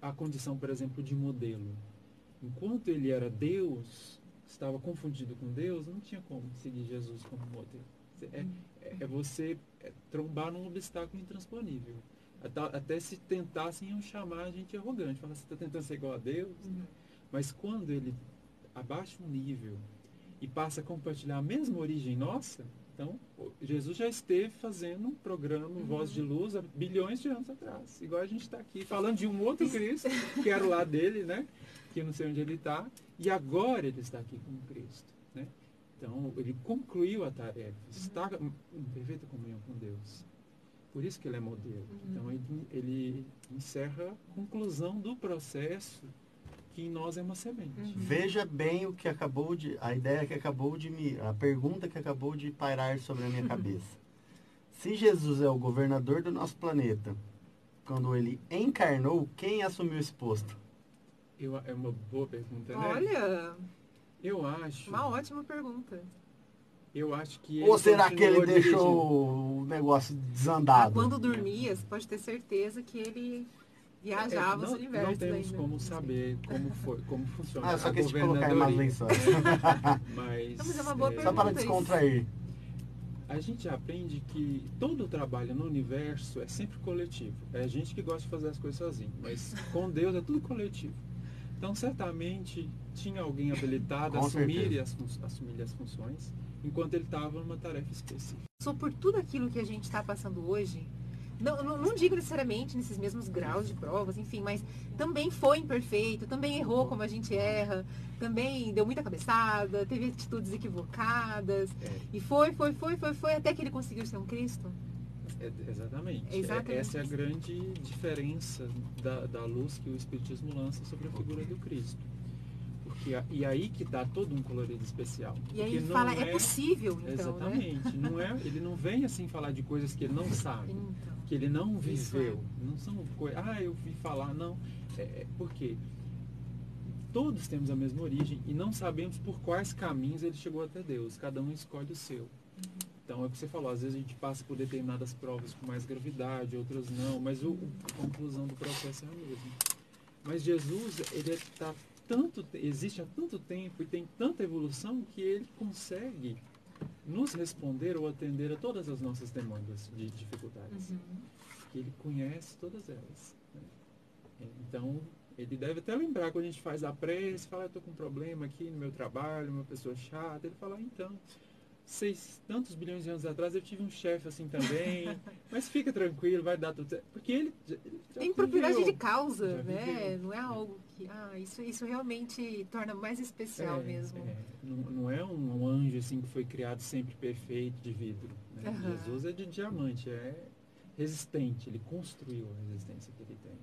a condição, por exemplo, de modelo. Enquanto ele era Deus, estava confundido com Deus, não tinha como seguir Jesus como modelo. É você trombar num obstáculo intransponível. Até se tentassem iam chamar a gente arrogante, falar, você está tentando ser igual a Deus? Mas quando ele abaixa um nível e passa a compartilhar a mesma origem nossa, então Jesus já esteve fazendo um programa Voz de Luz há bilhões de anos atrás. Igual a gente está aqui falando de um outro Cristo, que era o lado dele, né? Que eu não sei onde ele está, e agora ele está aqui com Cristo. Né? Então, ele concluiu a tarefa, está em perfeita comunhão com Deus. Por isso que ele é modelo. Então, ele encerra a conclusão do processo que em nós é uma semente. Veja bem o que acabou de... A ideia que acabou de me... A pergunta que acabou de pairar sobre a minha cabeça. Se Jesus é o governador do nosso planeta, quando ele encarnou, quem assumiu esse posto? É uma boa pergunta, né? Olha, Eu acho... uma ótima pergunta. Eu acho que Ou será que ele continuou dirigindo. deixou o negócio desandado? Quando dormia, você pode ter certeza que ele viajava os universos. Não temos ainda. como saber como funciona. Eu só a quis te colocar em mais governadoria. lençóis. Mas, Não, mas é uma boa Só pergunta. para descontrair. a gente aprende que todo o trabalho no universo é sempre coletivo. É a gente que gosta de fazer as coisas sozinho, mas com Deus é tudo coletivo. Então, certamente, tinha alguém habilitado a Com assumir certeza. assumir as funções, enquanto ele estava numa tarefa específica. Só por tudo aquilo que a gente está passando hoje, não digo necessariamente nesses mesmos graus de provas, enfim, mas também foi imperfeito, também errou como a gente erra, também deu muita cabeçada, teve atitudes equivocadas, e foi, até que ele conseguiu ser um Cristo. Exatamente. Exatamente. Essa é a grande diferença da luz que o Espiritismo lança sobre a figura do Cristo. E aí que dá todo um colorido especial. E aí Porque ele não fala, é possível, então, Exatamente. né? Ele não vem assim falar de coisas que ele não sabe, Então, que ele não Isso viveu. Não são coisas, eu vi falar, não. Porque todos temos a mesma origem e não sabemos por quais caminhos ele chegou até Deus. Cada um escolhe o seu. Então, é o que você falou, às vezes a gente passa por determinadas provas com mais gravidade, outras não, mas a conclusão do processo é a mesma. Mas Jesus, ele existe há tanto tempo e tem tanta evolução que ele consegue nos responder ou atender a todas as nossas demandas de dificuldades. Que ele conhece todas elas. Né? Então, ele deve até lembrar quando a gente faz a prece, fala, eu estou com um problema aqui no meu trabalho, uma pessoa chata, ele fala, então... tantos bilhões de anos atrás eu tive um chefe assim também, mas fica tranquilo, vai dar tudo certo. Porque ele já tem propriedade viveu, de causa, já né? viveu. Não é algo que... isso realmente torna mais especial mesmo. Não é um anjo assim que foi criado sempre perfeito de vidro. Né? Aham. Jesus é de diamante, é resistente, ele construiu a resistência que ele tem.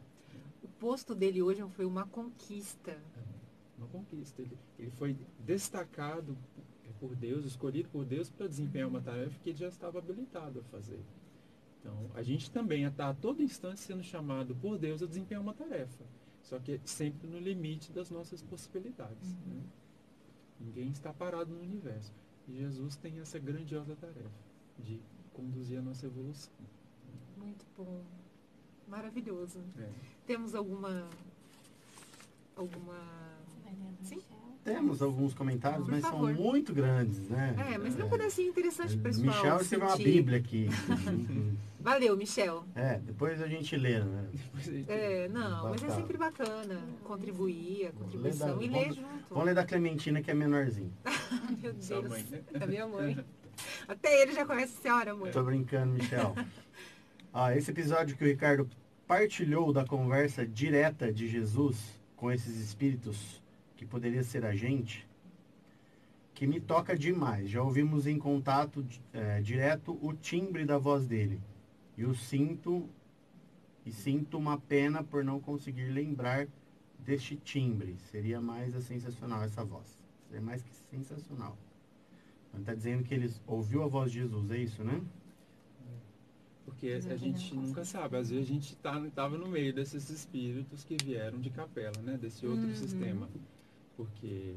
O posto dele hoje foi uma conquista. Uma conquista. Ele foi destacado por Deus, escolhido por Deus para desempenhar uma tarefa que ele já estava habilitado a fazer. Então, a gente também está a todo instante sendo chamado por Deus a desempenhar uma tarefa, só que sempre no limite das nossas possibilidades. Né? Ninguém está parado no universo. E Jesus tem essa grandiosa tarefa de conduzir a nossa evolução. Muito bom. Maravilhoso. É. Temos alguma... Sim? Temos alguns comentários, Por mas favor. são muito grandes, né? Mas não pode ser interessante pro pessoal. Michel escreveu uma sentir. bíblia aqui. Valeu, Michel. Depois a gente lê, né? Mas é sempre bacana contribuir, a contribuição Lê e da- ler vamos- junto. Vamos ler da Clementina, que é menorzinho. Meu Deus. Sua mãe, né? É minha mãe. Até ele já conhece a senhora, mãe. Tô brincando, Michel. Esse episódio que o Ricardo partilhou da conversa direta de Jesus com esses espíritos, que poderia ser a gente, que me toca demais. Já ouvimos em contato direto o timbre da voz dele. E sinto uma pena por não conseguir lembrar deste timbre. Seria mais sensacional essa voz. Seria mais que sensacional. Ele está dizendo que ele ouviu a voz de Jesus, é isso, né? Porque a gente nunca sabe. Às vezes a gente estava no meio desses espíritos que vieram de capela, né? Desse outro sistema. Porque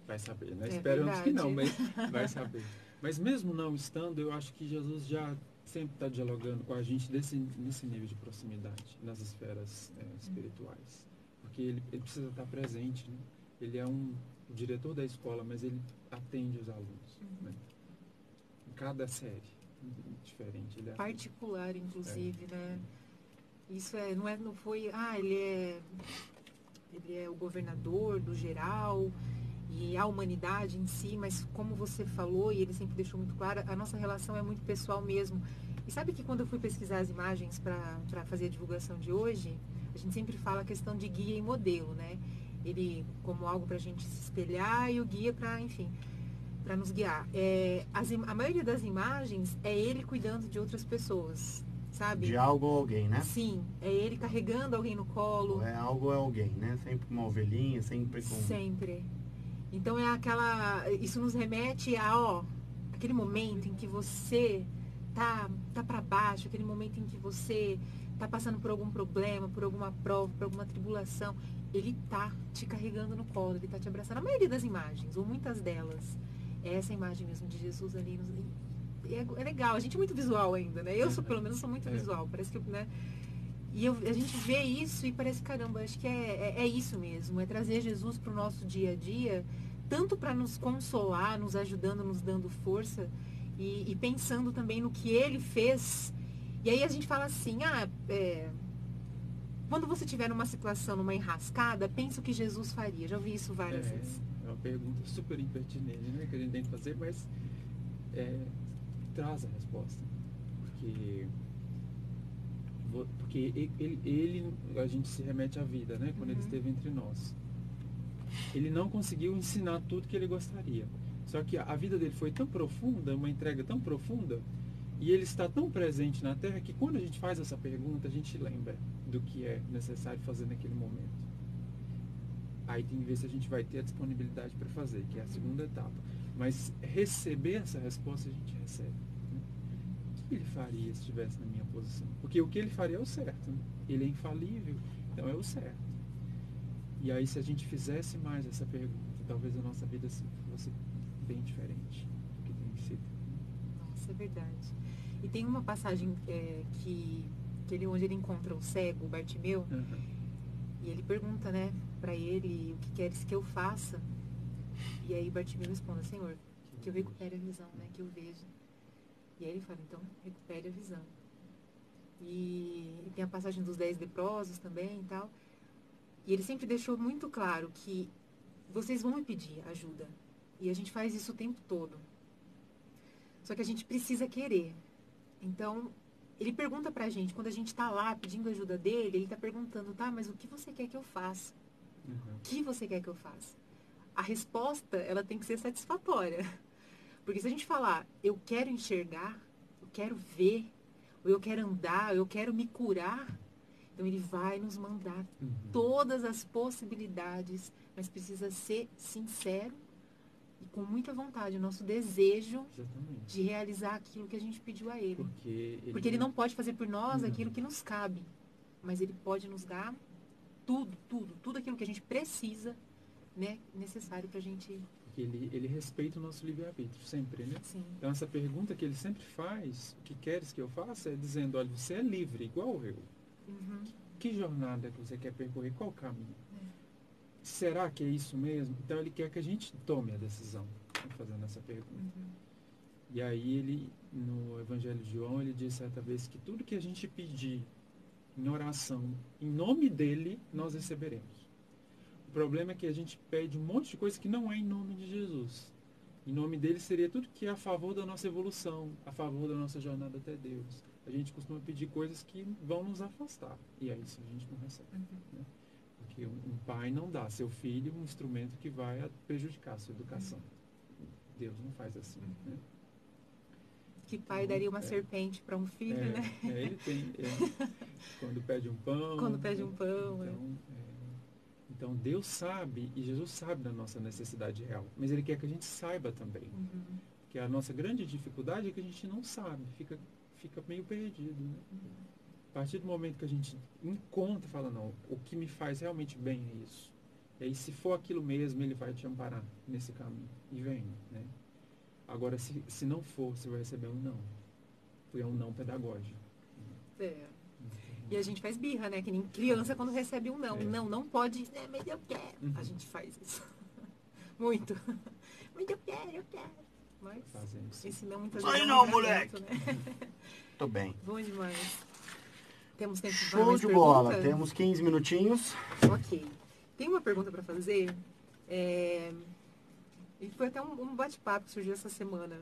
vai saber, né? Esperamos que não, mas vai saber. Mas mesmo não estando, eu acho que Jesus já sempre está dialogando com a gente nesse nível de proximidade, nas esferas espirituais. Porque ele precisa estar presente, né? Ele é o diretor da escola, mas ele atende os alunos. Né? Em cada série diferente. Ele Particular, inclusive, né? Isso não foi... ele é o governador do geral e a humanidade em si, mas como você falou, e ele sempre deixou muito claro, a nossa relação é muito pessoal mesmo. E sabe que quando eu fui pesquisar as imagens para fazer a divulgação de hoje, a gente sempre fala a questão de guia e modelo, né? Ele como algo para a gente se espelhar e o guia para, enfim... para nos guiar. A maioria das imagens é ele cuidando de outras pessoas, sabe? De algo ou alguém, né? Sim, é ele carregando alguém no colo. Ou é algo ou é alguém, né? Sempre uma ovelhinha, sempre com... Sempre. Então isso nos remete aquele momento em que você tá para baixo, aquele momento em que você tá passando por algum problema, por alguma prova, por alguma tribulação. Ele tá te carregando no colo, ele tá te abraçando. A maioria das imagens, ou muitas delas, é essa imagem mesmo de Jesus ali. É legal, a gente é muito visual ainda, né? Eu, pelo menos, sou muito visual. Parece que, né? E a gente vê isso e parece, caramba, acho que é isso mesmo. É trazer Jesus para o nosso dia a dia, tanto para nos consolar, nos ajudando, nos dando força, e pensando também no que Ele fez. E aí a gente fala assim, quando você estiver numa situação, numa enrascada, pensa o que Jesus faria. Já ouvi isso várias vezes. É uma pergunta super impertinente, né? Que a gente tem que fazer, mas traz a resposta. Porque ele, a gente se remete à vida, né? Quando ele esteve entre nós. Ele não conseguiu ensinar tudo que ele gostaria. Só que a vida dele foi tão profunda, uma entrega tão profunda, e ele está tão presente na Terra que quando a gente faz essa pergunta, a gente lembra do que é necessário fazer naquele momento. Aí tem que ver se a gente vai ter a disponibilidade para fazer, que é a segunda etapa. Mas receber essa resposta a gente recebe. Né? O que ele faria se estivesse na minha posição? Porque o que ele faria é o certo. Né? Ele é infalível, então é o certo. E aí se a gente fizesse mais essa pergunta, talvez a nossa vida fosse bem diferente do que tem sido. Nossa, é verdade. E tem uma passagem onde ele encontra o cego, o Bartimeu, e ele pergunta, né, para ele, o que queres que eu faça? E aí Bartimeu responde, Senhor, que eu recupere a visão, né, que eu veja. E aí ele fala, então, recupere a visão. E tem a passagem dos 10 leprosos também e tal. E ele sempre deixou muito claro que vocês vão me pedir ajuda. E a gente faz isso o tempo todo. Só que a gente precisa querer. Então, ele pergunta pra gente, quando a gente tá lá pedindo ajuda dele, ele tá perguntando, tá, mas o que você quer que eu faça? O que você quer que eu faça? A resposta, ela tem que ser satisfatória. Porque se a gente falar, eu quero enxergar, eu quero ver, ou eu quero andar, ou eu quero me curar, então ele vai nos mandar todas as possibilidades, mas precisa ser sincero e com muita vontade, o nosso desejo de realizar aquilo que a gente pediu a ele. Porque ele não pode fazer por nós aquilo que nos cabe, mas ele pode nos dar tudo aquilo que a gente precisa, né, necessário pra gente... Porque ele respeita o nosso livre-arbítrio, sempre, né? Sim. Então essa pergunta que ele sempre faz, o que queres que eu faça, é dizendo, olha, você é livre, igual eu. Que jornada que você quer percorrer? Qual o caminho? Será que é isso mesmo? Então ele quer que a gente tome a decisão, né, fazendo essa pergunta. E aí ele, no Evangelho de João, ele diz certa vez que tudo que a gente pedir em oração, em nome dele, nós receberemos. O problema é que a gente pede um monte de coisa que não é em nome de Jesus. Em nome dele seria tudo que é a favor da nossa evolução, a favor da nossa jornada até Deus. A gente costuma pedir coisas que vão nos afastar. E aí isso a gente não recebe. Né? Porque um pai não dá a seu filho um instrumento que vai prejudicar a sua educação. Deus não faz assim. Né? Que pai daria uma serpente para um filho, né? Ele tem... quando pede um pão... Quando pede um pão, Então Deus sabe, e Jesus sabe da nossa necessidade real. Mas Ele quer que a gente saiba também. Porque a nossa grande dificuldade é que a gente não sabe, fica meio perdido. Né? A partir do momento que a gente encontra e fala, não, o que me faz realmente bem é isso. E aí se for aquilo mesmo, Ele vai te amparar nesse caminho. E vem, né? Agora, se não for, você vai receber um não. Porque é um não pedagógico. E a gente faz birra, né? Que nem criança quando recebe um não. Não pode, né? Mas eu quero. A gente faz isso. Muito. Mas eu quero. Mas esse não muitas vezes não, moleque! Né? Tô bem. Bom demais. Temos tempo para Show mais de bola. pergunta? Temos 15 minutinhos. Ok. Tem uma pergunta para fazer. E foi até um bate-papo que surgiu essa semana,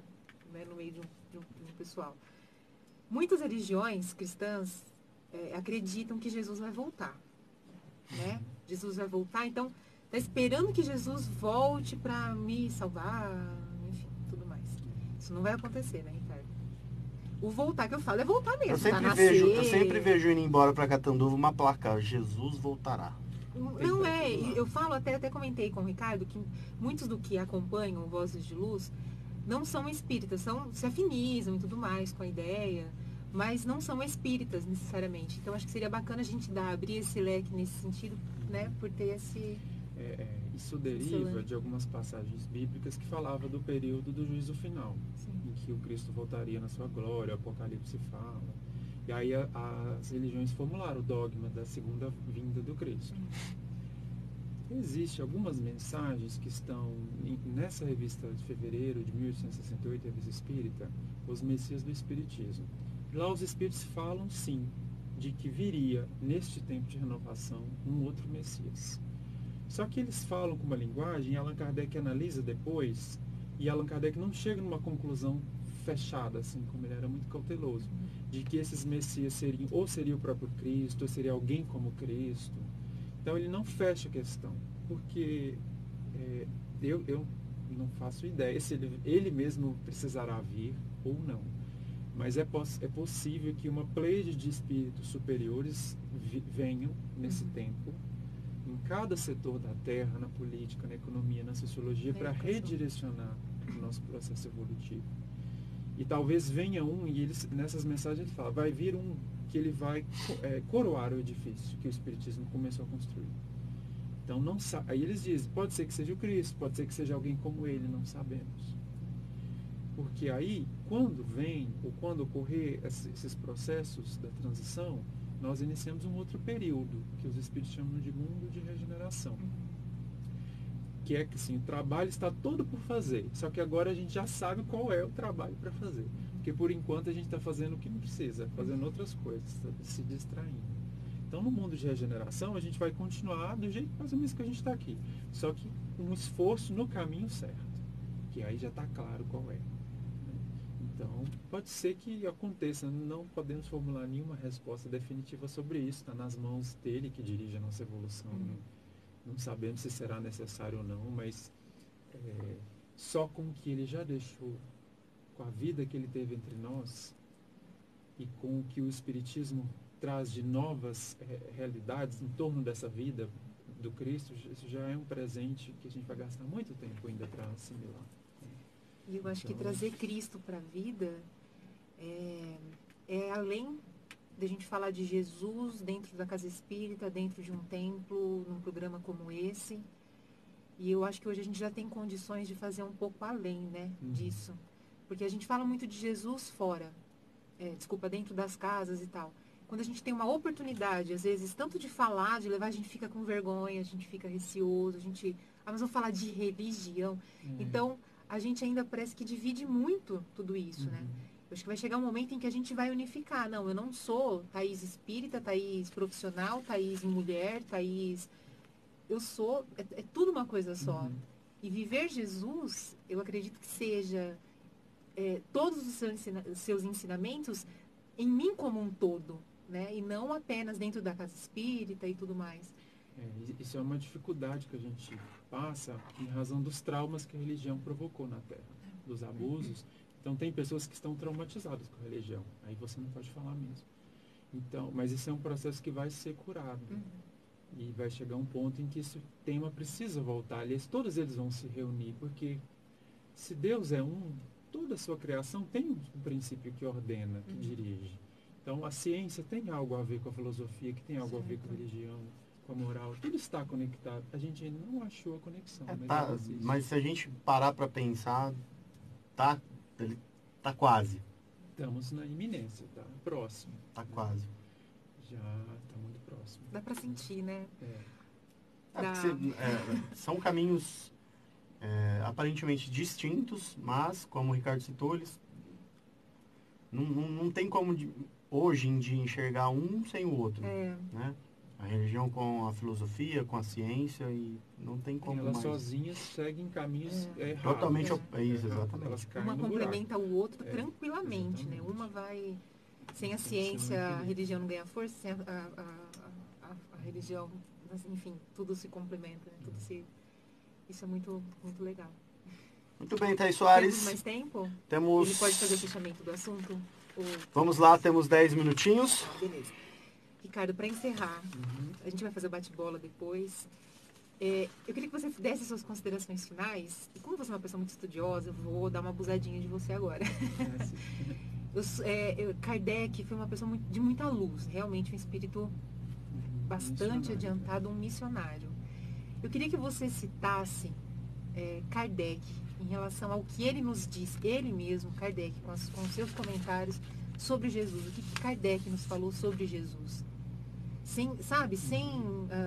né, no meio de um pessoal. Muitas religiões cristãs acreditam que Jesus vai voltar. Né? Jesus vai voltar, então está esperando que Jesus volte para me salvar, enfim. Isso não vai acontecer, né, Ricardo? O voltar que eu falo é voltar mesmo. Eu sempre, tá? vejo, Nascer. eu sempre vejo indo embora pra Catanduva uma placa, Jesus voltará. Não é, e eu falo, até comentei com o Ricardo, que muitos do que acompanham Vozes de Luz não são espíritas, se afinizam e tudo mais com a ideia, mas não são espíritas necessariamente. Então acho que seria bacana a gente abrir esse leque nesse sentido, né, por ter esse... Isso deriva de algumas passagens bíblicas que falavam do período do juízo final, Sim. em que o Cristo voltaria na sua glória, o Apocalipse fala. E aí as religiões formularam o dogma da segunda vinda do Cristo. Existem algumas mensagens que estão nessa revista de fevereiro de 1868, Revista Espírita, Os Messias do Espiritismo. Lá os Espíritos falam, sim, de que viria, neste tempo de renovação, um outro Messias. Só que eles falam com uma linguagem, Allan Kardec analisa depois, e Allan Kardec não chega numa conclusão fechada, assim, como ele era muito cauteloso, de que esses Messias seriam, ou seria o próprio Cristo, ou seria alguém como Cristo. Então ele não fecha a questão, porque eu não faço ideia se ele mesmo precisará vir ou não. Mas é possível que uma pleide de espíritos superiores venham nesse tempo, em cada setor da Terra, na política, na economia, na sociologia, para redirecionar o nosso processo evolutivo. E talvez venha e nessas mensagens ele fala, vai vir um que ele vai coroar o edifício que o Espiritismo começou a construir. Então, aí eles dizem, pode ser que seja o Cristo, pode ser que seja alguém como ele, não sabemos. Porque aí, quando vem, ou quando ocorrer esses processos da transição, nós iniciamos um outro período, que os Espíritos chamam de mundo de regeneração. Que é que assim, o trabalho está todo por fazer, só que agora a gente já sabe qual é o trabalho para fazer. Porque por enquanto a gente está fazendo o que não precisa, fazendo outras coisas, tá se distraindo. Então no mundo de regeneração a gente vai continuar do jeito mais ou menos que a gente está aqui, só que com um esforço no caminho certo, que aí já está claro qual é. Então pode ser que aconteça, não podemos formular nenhuma resposta definitiva sobre isso, está nas mãos dele que dirige a nossa evolução. Não sabemos se será necessário ou não, mas só com o que ele já deixou, com a vida que ele teve entre nós e com o que o Espiritismo traz de novas realidades em torno dessa vida do Cristo, isso já é um presente que a gente vai gastar muito tempo ainda para assimilar. E eu acho que trazer Cristo para a vida é além da gente falar de Jesus dentro da casa espírita, dentro de um templo, num programa como esse. E eu acho que hoje a gente já tem condições de fazer um pouco além, né, disso. Porque a gente fala muito de Jesus fora, dentro das casas e tal. Quando a gente tem uma oportunidade, às vezes, tanto de falar, de levar, a gente fica com vergonha, a gente fica receoso, mas vamos falar de religião. Então, a gente ainda parece que divide muito tudo isso, né? Eu acho que vai chegar um momento em que a gente vai unificar. Não, eu não sou Thaís espírita, Thaís profissional, Thaís mulher, Thaís... Eu sou... É tudo uma coisa só. E viver Jesus, eu acredito que seja todos os seus ensinamentos em mim como um todo, né? E não apenas dentro da casa espírita e tudo mais. Isso é uma dificuldade que a gente passa em razão dos traumas que a religião provocou na Terra, dos abusos. Então, tem pessoas que estão traumatizadas com a religião. Aí você não pode falar mesmo. Então, mas isso é um processo que vai ser curado. E vai chegar um ponto em que esse tema precisa voltar. Aliás, todos eles vão se reunir, porque se Deus é um, toda a sua criação tem um princípio que ordena, que dirige. Então, a ciência tem algo a ver com a filosofia, que tem algo a ver com a religião, com a moral. Tudo está conectado. A gente ainda não achou a conexão. Mas se a gente parar para pensar, tá quase. Estamos na iminência, tá próximo. Tá quase. Já está muito próximo. Dá para sentir, né? São caminhos aparentemente distintos, mas, como o Ricardo citou, eles não tem como hoje em dia enxergar um sem o outro, né? A religião com a filosofia, com a ciência, e não tem como elas mais. sozinhas seguem caminhos errados. Totalmente isso, exatamente. Uma complementa o outro tranquilamente, exatamente. né? Uma vai... Sem a ciência, a religião não ganha força, sem a religião, enfim, tudo se complementa, né? Isso é muito, muito legal. Muito bem, Thaís Temos Soares. mais tempo? Temos... Ele pode fazer o fechamento do assunto? Ou... Vamos lá, temos 10 minutinhos. Beleza. Ricardo, para encerrar, a gente vai fazer o bate-bola depois. Eu queria que você desse suas considerações finais. E como você é uma pessoa muito estudiosa, eu vou dar uma abusadinha de você agora. Kardec foi uma pessoa de muita luz, realmente um espírito bastante adiantado, um missionário. Eu queria que você citasse Kardec em relação ao que ele nos diz, ele mesmo, Kardec, com os seus comentários sobre Jesus. O que Kardec nos falou sobre Jesus?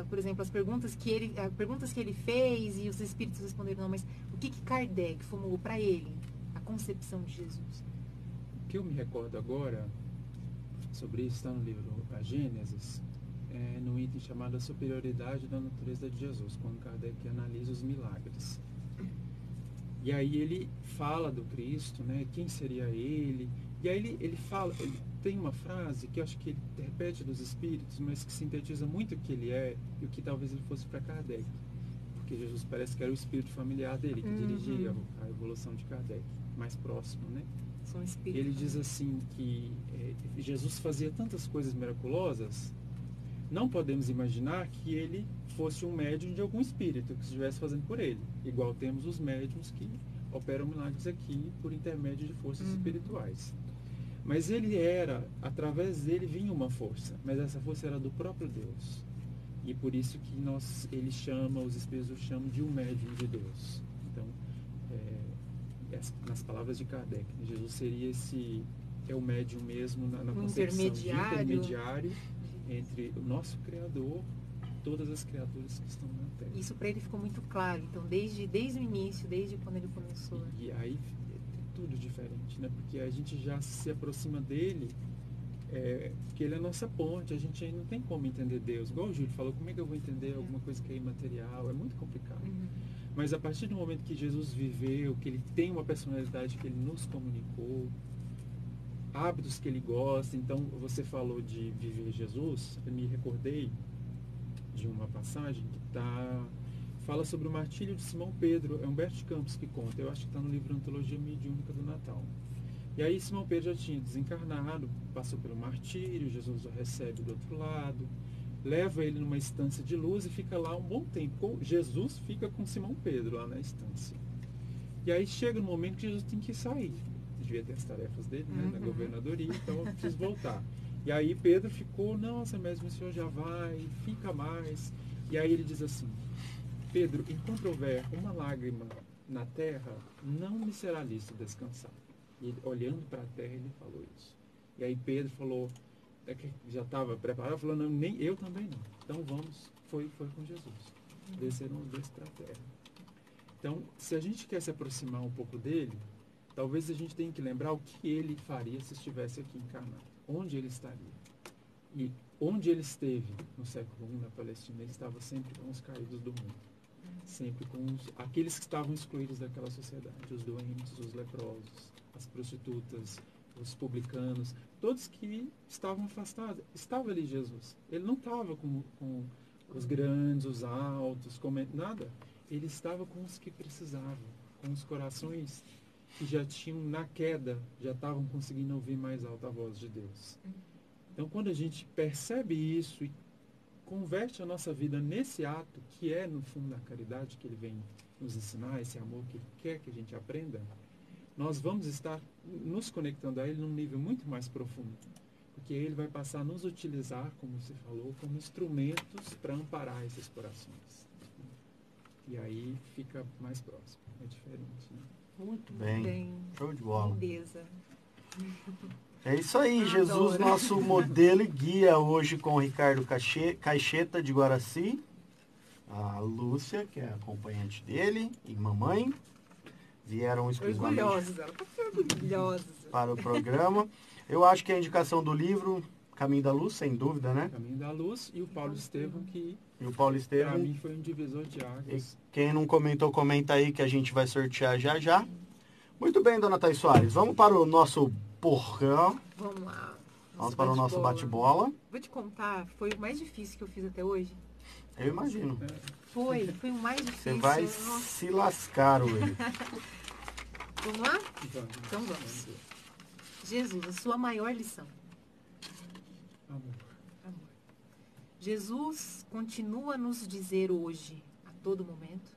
Por exemplo, as perguntas que ele fez e os espíritos responderam, não, mas o que Kardec formulou para ele, a concepção de Jesus? O que eu me recordo agora sobre isso está no livro A Gênesis, no item chamado A Superioridade da Natureza de Jesus, quando Kardec analisa os milagres. E aí ele fala do Cristo, né? Quem seria ele? E aí ele tem uma frase que eu acho que ele repete dos Espíritos, mas que sintetiza muito o que ele é e o que talvez ele fosse para Kardec. Porque Jesus parece que era o espírito familiar dele, que dirigia a evolução de Kardec, mais próximo, né? São espíritos. Ele diz assim que Jesus fazia tantas coisas miraculosas, não podemos imaginar que ele fosse um médium de algum espírito que estivesse fazendo por ele. Igual temos os médiums que operam milagres aqui por intermédio de forças espirituais. Mas através dele vinha uma força, mas essa força era do próprio Deus. E por isso que os espíritos chamam de um médium de Deus. Então, nas palavras de Kardec, Jesus seria o médium mesmo na concepção de intermediário entre o nosso Criador e todas as criaturas que estão na Terra. Isso para ele ficou muito claro. Então, desde o início, desde quando ele começou. E aí é tudo diferente, né? Porque a gente já se aproxima dele, porque ele é a nossa ponte. A gente ainda não tem como entender Deus. Igual o Júlio falou, como é que eu vou entender alguma coisa que é imaterial? É muito complicado. Mas a partir do momento que Jesus viveu, que ele tem uma personalidade que ele nos comunicou, hábitos que ele gosta. Então, você falou de viver Jesus, eu me recordei de uma passagem que fala sobre o martírio de Simão Pedro. É Humberto de Campos que conta, eu acho que está no livro Antologia Mediúnica do Natal. E aí Simão Pedro já tinha desencarnado, passou pelo martírio, Jesus o recebe do outro lado, leva ele numa estância de luz e fica lá um bom tempo. Jesus fica com Simão Pedro lá na estância. E aí chega no momento que Jesus tem que sair. Devia ter as tarefas dele, né, na governadoria, então eu preciso voltar. E aí Pedro ficou, nossa, mas o senhor já vai, fica mais. E aí ele diz assim, Pedro, enquanto houver uma lágrima na terra, não me será lícito descansar. E ele, olhando para a terra, ele falou isso. E aí Pedro falou, que já estava preparado, falou, não, nem eu também não. Então vamos, foi com Jesus. Desceram os dois para a terra. Então, se a gente quer se aproximar um pouco dele, talvez a gente tenha que lembrar o que ele faria se estivesse aqui encarnado. Onde ele estaria. E onde ele esteve no século I, na Palestina, ele estava sempre com os caídos do mundo. Sempre com aqueles que estavam excluídos daquela sociedade. Os doentes, os leprosos, as prostitutas, os publicanos. Todos que estavam afastados. Estava ali Jesus. Ele não estava com os grandes, os altos, nada. Ele estava com os que precisavam. Com os corações que já tinham, na queda, já estavam conseguindo ouvir mais alta a voz de Deus. Então, quando a gente percebe isso e converte a nossa vida nesse ato, que é, no fundo, a caridade que ele vem nos ensinar, esse amor que ele quer que a gente aprenda, nós vamos estar nos conectando a ele num nível muito mais profundo. Porque ele vai passar a nos utilizar, como você falou, como instrumentos para amparar esses corações. E aí fica mais próximo. É diferente, né? Muito bem. Show de bola. Lindeza. É isso aí, Jesus, nosso modelo e guia hoje com o Ricardo Caixeta de Guaraci, a Lúcia, que é acompanhante dele, e mamãe, vieram exclusivamente orgulhosa para o programa. Eu acho que a indicação do livro, Caminho da Luz, sem dúvida, né? Caminho da Luz e o Paulo Estevam, que para mim foi um divisor de águas. Quem não comentou, comenta aí que a gente vai sortear já já. Muito bem, dona Thaís Soares, vamos para o nosso porrão. Vamos lá. Vamos para o nosso bate-bola. Vou te contar, foi o mais difícil que eu fiz até hoje. Eu imagino. Foi o mais difícil. Você vai se lascar hoje. Vamos lá? Vamos. Então vamos. Jesus, a sua maior lição. Amor. Amor. Jesus continua a nos dizer hoje, a todo momento.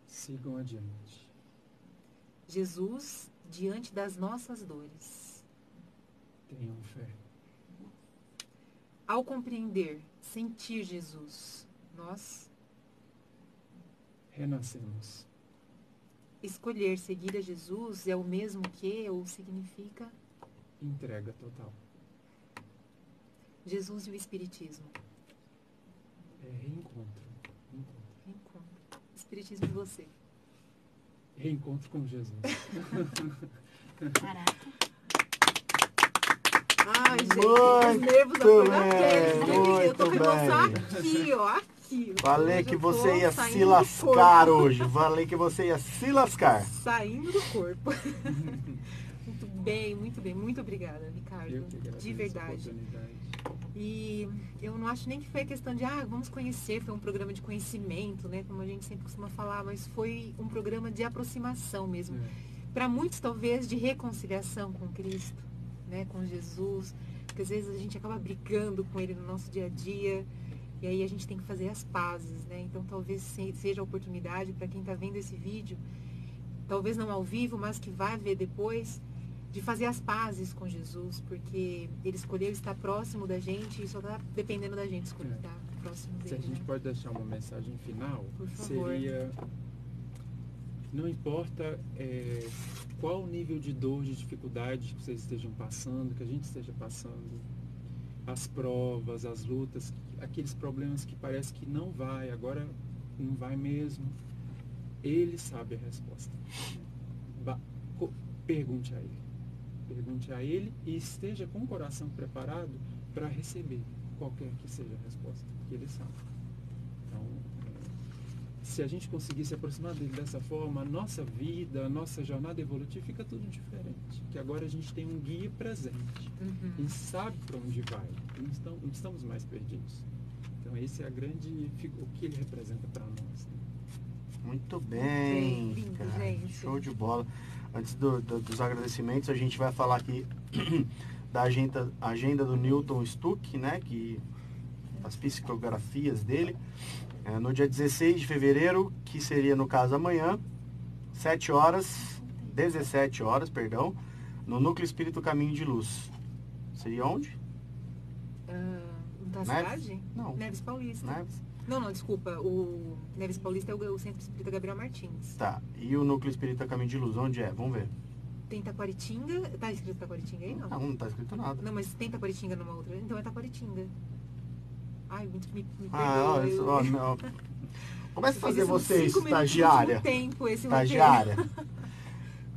Sigam adiante. Jesus, diante das nossas dores. Tenham fé. Ao compreender, sentir Jesus, nós Renascemos. escolher seguir a Jesus é o mesmo que ou significa Entrega total. Jesus e o Espiritismo. É reencontro. Reencontro. Espiritismo e você. Reencontro com Jesus. Caraca. Ai, gente, os nervos da flor da pele. Eu tô com muito emoção bem. aqui, ó. Aqui. Falei Hoje que eu tô você ia saindo se do lascar corpo. hoje. Falei que você ia se lascar. Saindo do corpo. Muito bem. Muito obrigada, Ricardo. Eu que agradeço De a verdade. oportunidade. E eu não acho nem que foi questão de, vamos conhecer, foi um programa de conhecimento, né? Como a gente sempre costuma falar, mas foi um programa de aproximação mesmo. É. Para muitos, talvez, de reconciliação com Cristo, né? Com Jesus. Porque às vezes a gente acaba brigando com Ele no nosso dia a dia. E aí a gente tem que fazer as pazes, né? Então talvez seja a oportunidade para quem está vendo esse vídeo, talvez não ao vivo, mas que vai ver depois, de fazer as pazes com Jesus, porque Ele escolheu estar próximo da gente e só está dependendo da gente escolher estar próximo Se a dele, gente né? pode deixar uma mensagem final, Por favor. seria: não importa qual o nível de dor, de dificuldade que vocês estejam passando, que a gente esteja passando, as provas, as lutas, aqueles problemas que parece que não vai, agora não vai mesmo. Ele sabe a resposta. Pergunte a Ele. Pergunte a Ele e esteja com o coração preparado para receber qualquer que seja a resposta, que Ele sabe. Então, se a gente conseguir se aproximar dele dessa forma, a nossa vida, a nossa jornada evolutiva fica tudo diferente. Que agora a gente tem um guia presente. Uhum. A gente sabe para onde vai. Não estamos mais perdidos. Então esse é o que ele representa para nós. Né? Muito bem, Lindo, cara. gente. Show de bola. Antes dos agradecimentos, a gente vai falar aqui da agenda do Newton Stuck, né? Que as psicografias dele. No dia 16 de fevereiro, que seria no caso amanhã, 17 horas, perdão, no Núcleo Espírito Caminho de Luz. Seria onde? Da Neves? cidade? Não. Neves Paulista. Neves? Não, desculpa. O Neves Paulista é o Centro Espírita Gabriel Martins. Tá. E o Núcleo Espírita Caminho de Luz, onde é? Vamos ver. Tem Taquaritinga. Tá escrito Taquaritinga aí, não? Não tá escrito nada. Não, mas tem Taquaritinga numa outra. Então é Taquaritinga. Ai, me Ó, perdoa. isso, ó, não. Começa a fazer Eu fiz você, isso 5 minutos no estagiária. último tempo, esse Estagiária.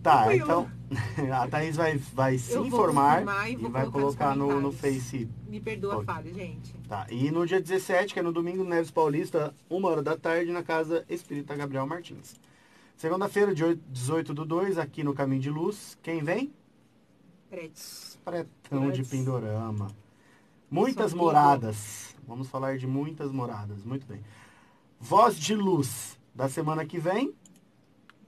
Tá, Tranquilo. então a Thaís vai se Eu vou informar confirmar e e vou vai colocar colocar nos no comentários. Face. Me perdoa a Ok. falha, gente. Tá. E no dia 17, que é no domingo, Neves Paulista, 1h da tarde, na Casa Espírita Gabriel Martins. Segunda-feira, 18/2, aqui no Caminho de Luz. Quem vem? Pretos. Pretão de Pretos. Pindorama. Muitas amigo. moradas. Vamos falar de muitas moradas. Muito bem. Voz de Luz da semana que vem,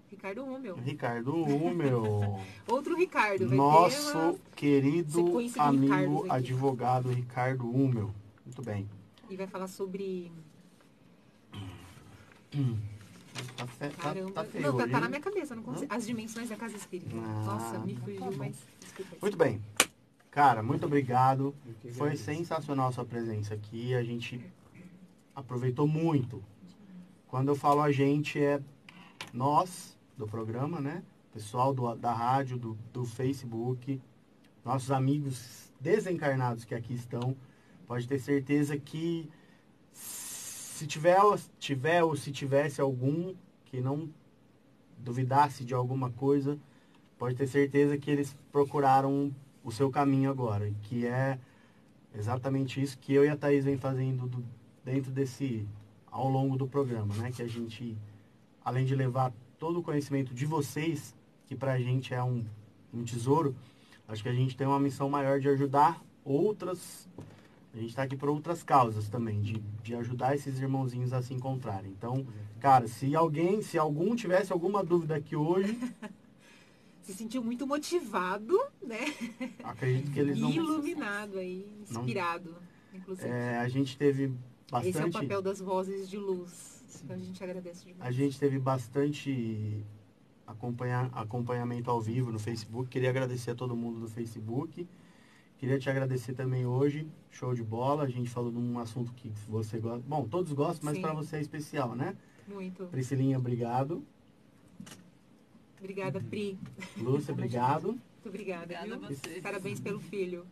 Ricardo Hummel. Ricardo Hummel. Outro Ricardo. Vai Nosso ter uma querido sequência de amigo Ricardos aqui. advogado Ricardo Hummel. Muito bem. E vai falar sobre... Caramba. Tá feio Não, tá hoje, na hein? minha cabeça. Não consigo. As dimensões da casa espírita. Ah, Nossa, me tá fugiu, bom. mas... Desculpa. Muito bem. Cara, muito obrigado. Eu que Foi agradeço. sensacional a sua presença aqui. A gente aproveitou muito. Quando eu falo a gente, é nós do programa, né? Pessoal da rádio, do Facebook, nossos amigos desencarnados que aqui estão. Pode ter certeza que se tiver ou se tivesse algum que não duvidasse de alguma coisa, pode ter certeza que eles procuraram o seu caminho agora, que é exatamente isso que eu e a Thaís vem fazendo dentro ao longo do programa, né? Que a gente, além de levar todo o conhecimento de vocês, que pra gente é um tesouro, acho que a gente tem uma missão maior de ajudar outras, a gente tá aqui por outras causas também, de ajudar esses irmãozinhos a se encontrarem. Então, cara, se algum tivesse alguma dúvida aqui hoje, se sentiu muito motivado, né? Acredito que eles não... E iluminado aí, inspirado, inclusive. A gente teve bastante... Esse é o papel das vozes de luz. Então a gente agradece demais. A gente teve bastante acompanhamento ao vivo no Facebook. Queria agradecer a todo mundo do Facebook. Queria te agradecer também hoje. Show de bola. A gente falou de um assunto que você gosta. Bom, todos gostam, mas para você é especial, né? Muito. Priscilinha, obrigado. Obrigada, Pri. Lúcia, obrigado. Muito obrigada, viu? Parabéns pelo filho.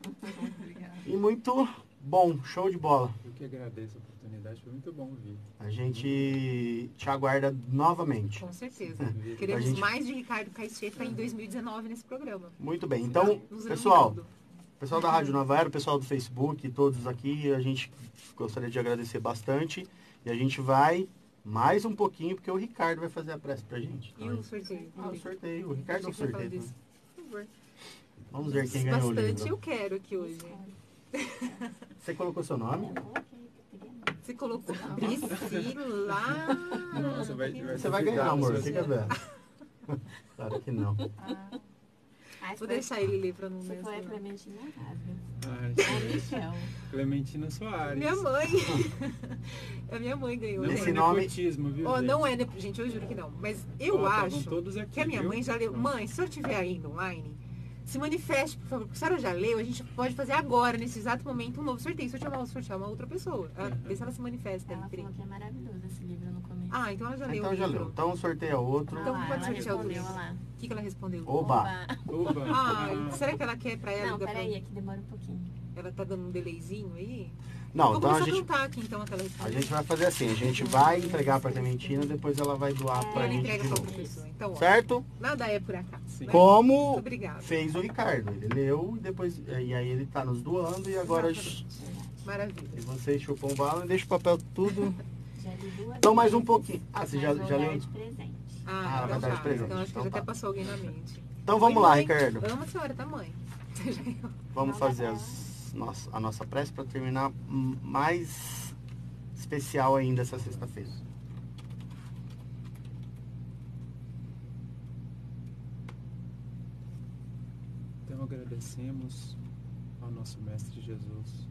Obrigada. E muito bom. Show de bola. Eu que agradeço a oportunidade. Foi muito bom ouvir. A gente te aguarda novamente. Com certeza. A Queremos gente- mais de Ricardo Caixeta em 2019 nesse programa. Muito bem. Então, Nos pessoal... iluminando. Pessoal da Rádio Nova Era, o pessoal do Facebook, todos aqui, a gente gostaria de agradecer bastante. E a gente vai mais um pouquinho, porque o Ricardo vai fazer a prece pra gente. E o sorteio? O sorteio. O Ricardo é o Achei que ia falar sorteio. disso. Por favor. Vamos ver quem ganhou o Bastante livro. eu quero aqui hoje. Você colocou seu nome? Eu coloquei, eu queria muito. Você colocou Priscila. Nossa, Você vai ganhar, amor. Fica vendo. Claro que não. Ah, Vou deixar ele ler pra não Se for a mesmo. Clementina Otávio. Ai, Ou Michel. Clementina Soares. Minha mãe. A minha mãe ganhou. Não Esse é nome- nepotismo, viu, Oh, gente? não é, gente, eu juro que não. Mas eu Ó, estavam acho todos aqui, que a minha viu? mãe já leu. Mãe, se eu estiver ainda online, se manifeste, por favor. Se a senhora já leu, a gente pode fazer agora, nesse exato momento, um novo sorteio. Se eu sortear uma outra pessoa. Vê se ela se manifesta. Ela ali, Pri. falou que é maravilhoso esse livro no começo. Ah, então ela já leu. Então o já livro. leu. Então sorteia outro. Então lá, pode ela sortear o do respondeu, livro. olha lá. O que ela respondeu? Oba! Oba. Ah, será que ela quer pra ela? Não, ligar pra- peraí, aqui demora um pouquinho. Ela tá dando um delayzinho aí? Não, Vou então a começar a gente, cantar aqui então aquela a respondeu. gente vai fazer assim. A gente vai entregar pra Clementina, depois ela vai doar pra Ela gente entrega de pra novo. outra pessoa. Então, ó, Certo? nada é por acaso. Sim. né? Como Muito obrigada. fez o Ricardo. Ele leu e depois. E aí ele tá nos doando e agora. Exatamente. Maravilha. E vocês chupam bala e deixa o papel tudo. Já li duas Então mais um vezes, pouquinho. Ah, você já mas vou já dar leu? de presente. Ah, vai então dar de tá. presente. Então acho que Então já tá. até passou alguém na mente. Então vamos Oi, lá, mãe. Ricardo. Amo a senhora, tá, mãe? Vamos fazer a nossa prece para terminar mais especial ainda essa sexta-feira. Então agradecemos ao nosso Mestre Jesus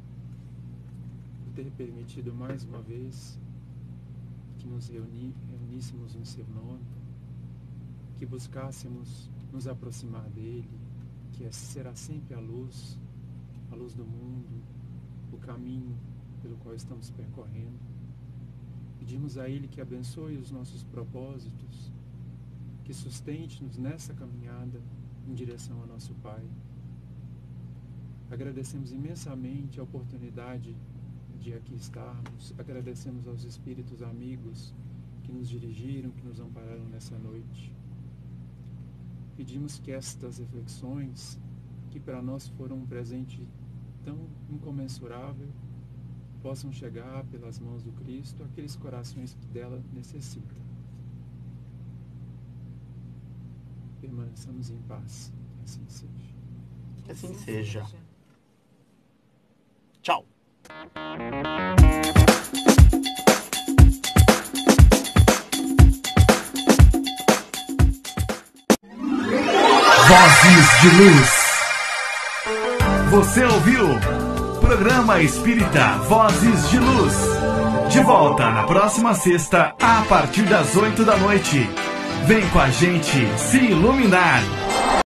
por ter permitido mais uma vez que nos reuníssemos em seu nome, que buscássemos nos aproximar dele, que será sempre a luz do mundo, o caminho pelo qual estamos percorrendo. Pedimos a ele que abençoe os nossos propósitos, que sustente-nos nessa caminhada em direção ao nosso Pai. Agradecemos imensamente a oportunidade de aqui estarmos, agradecemos aos espíritos amigos que nos dirigiram, que nos ampararam nessa noite. Pedimos que estas reflexões, que para nós foram um presente tão incomensurável, possam chegar pelas mãos do Cristo àqueles corações que dela necessitam. Permaneçamos em paz, que assim seja. Que assim seja. Tchau. Vozes de Luz. Você ouviu? Programa Espírita Vozes de Luz. De volta na próxima sexta, a partir das 8 da noite. Vem com a gente se iluminar.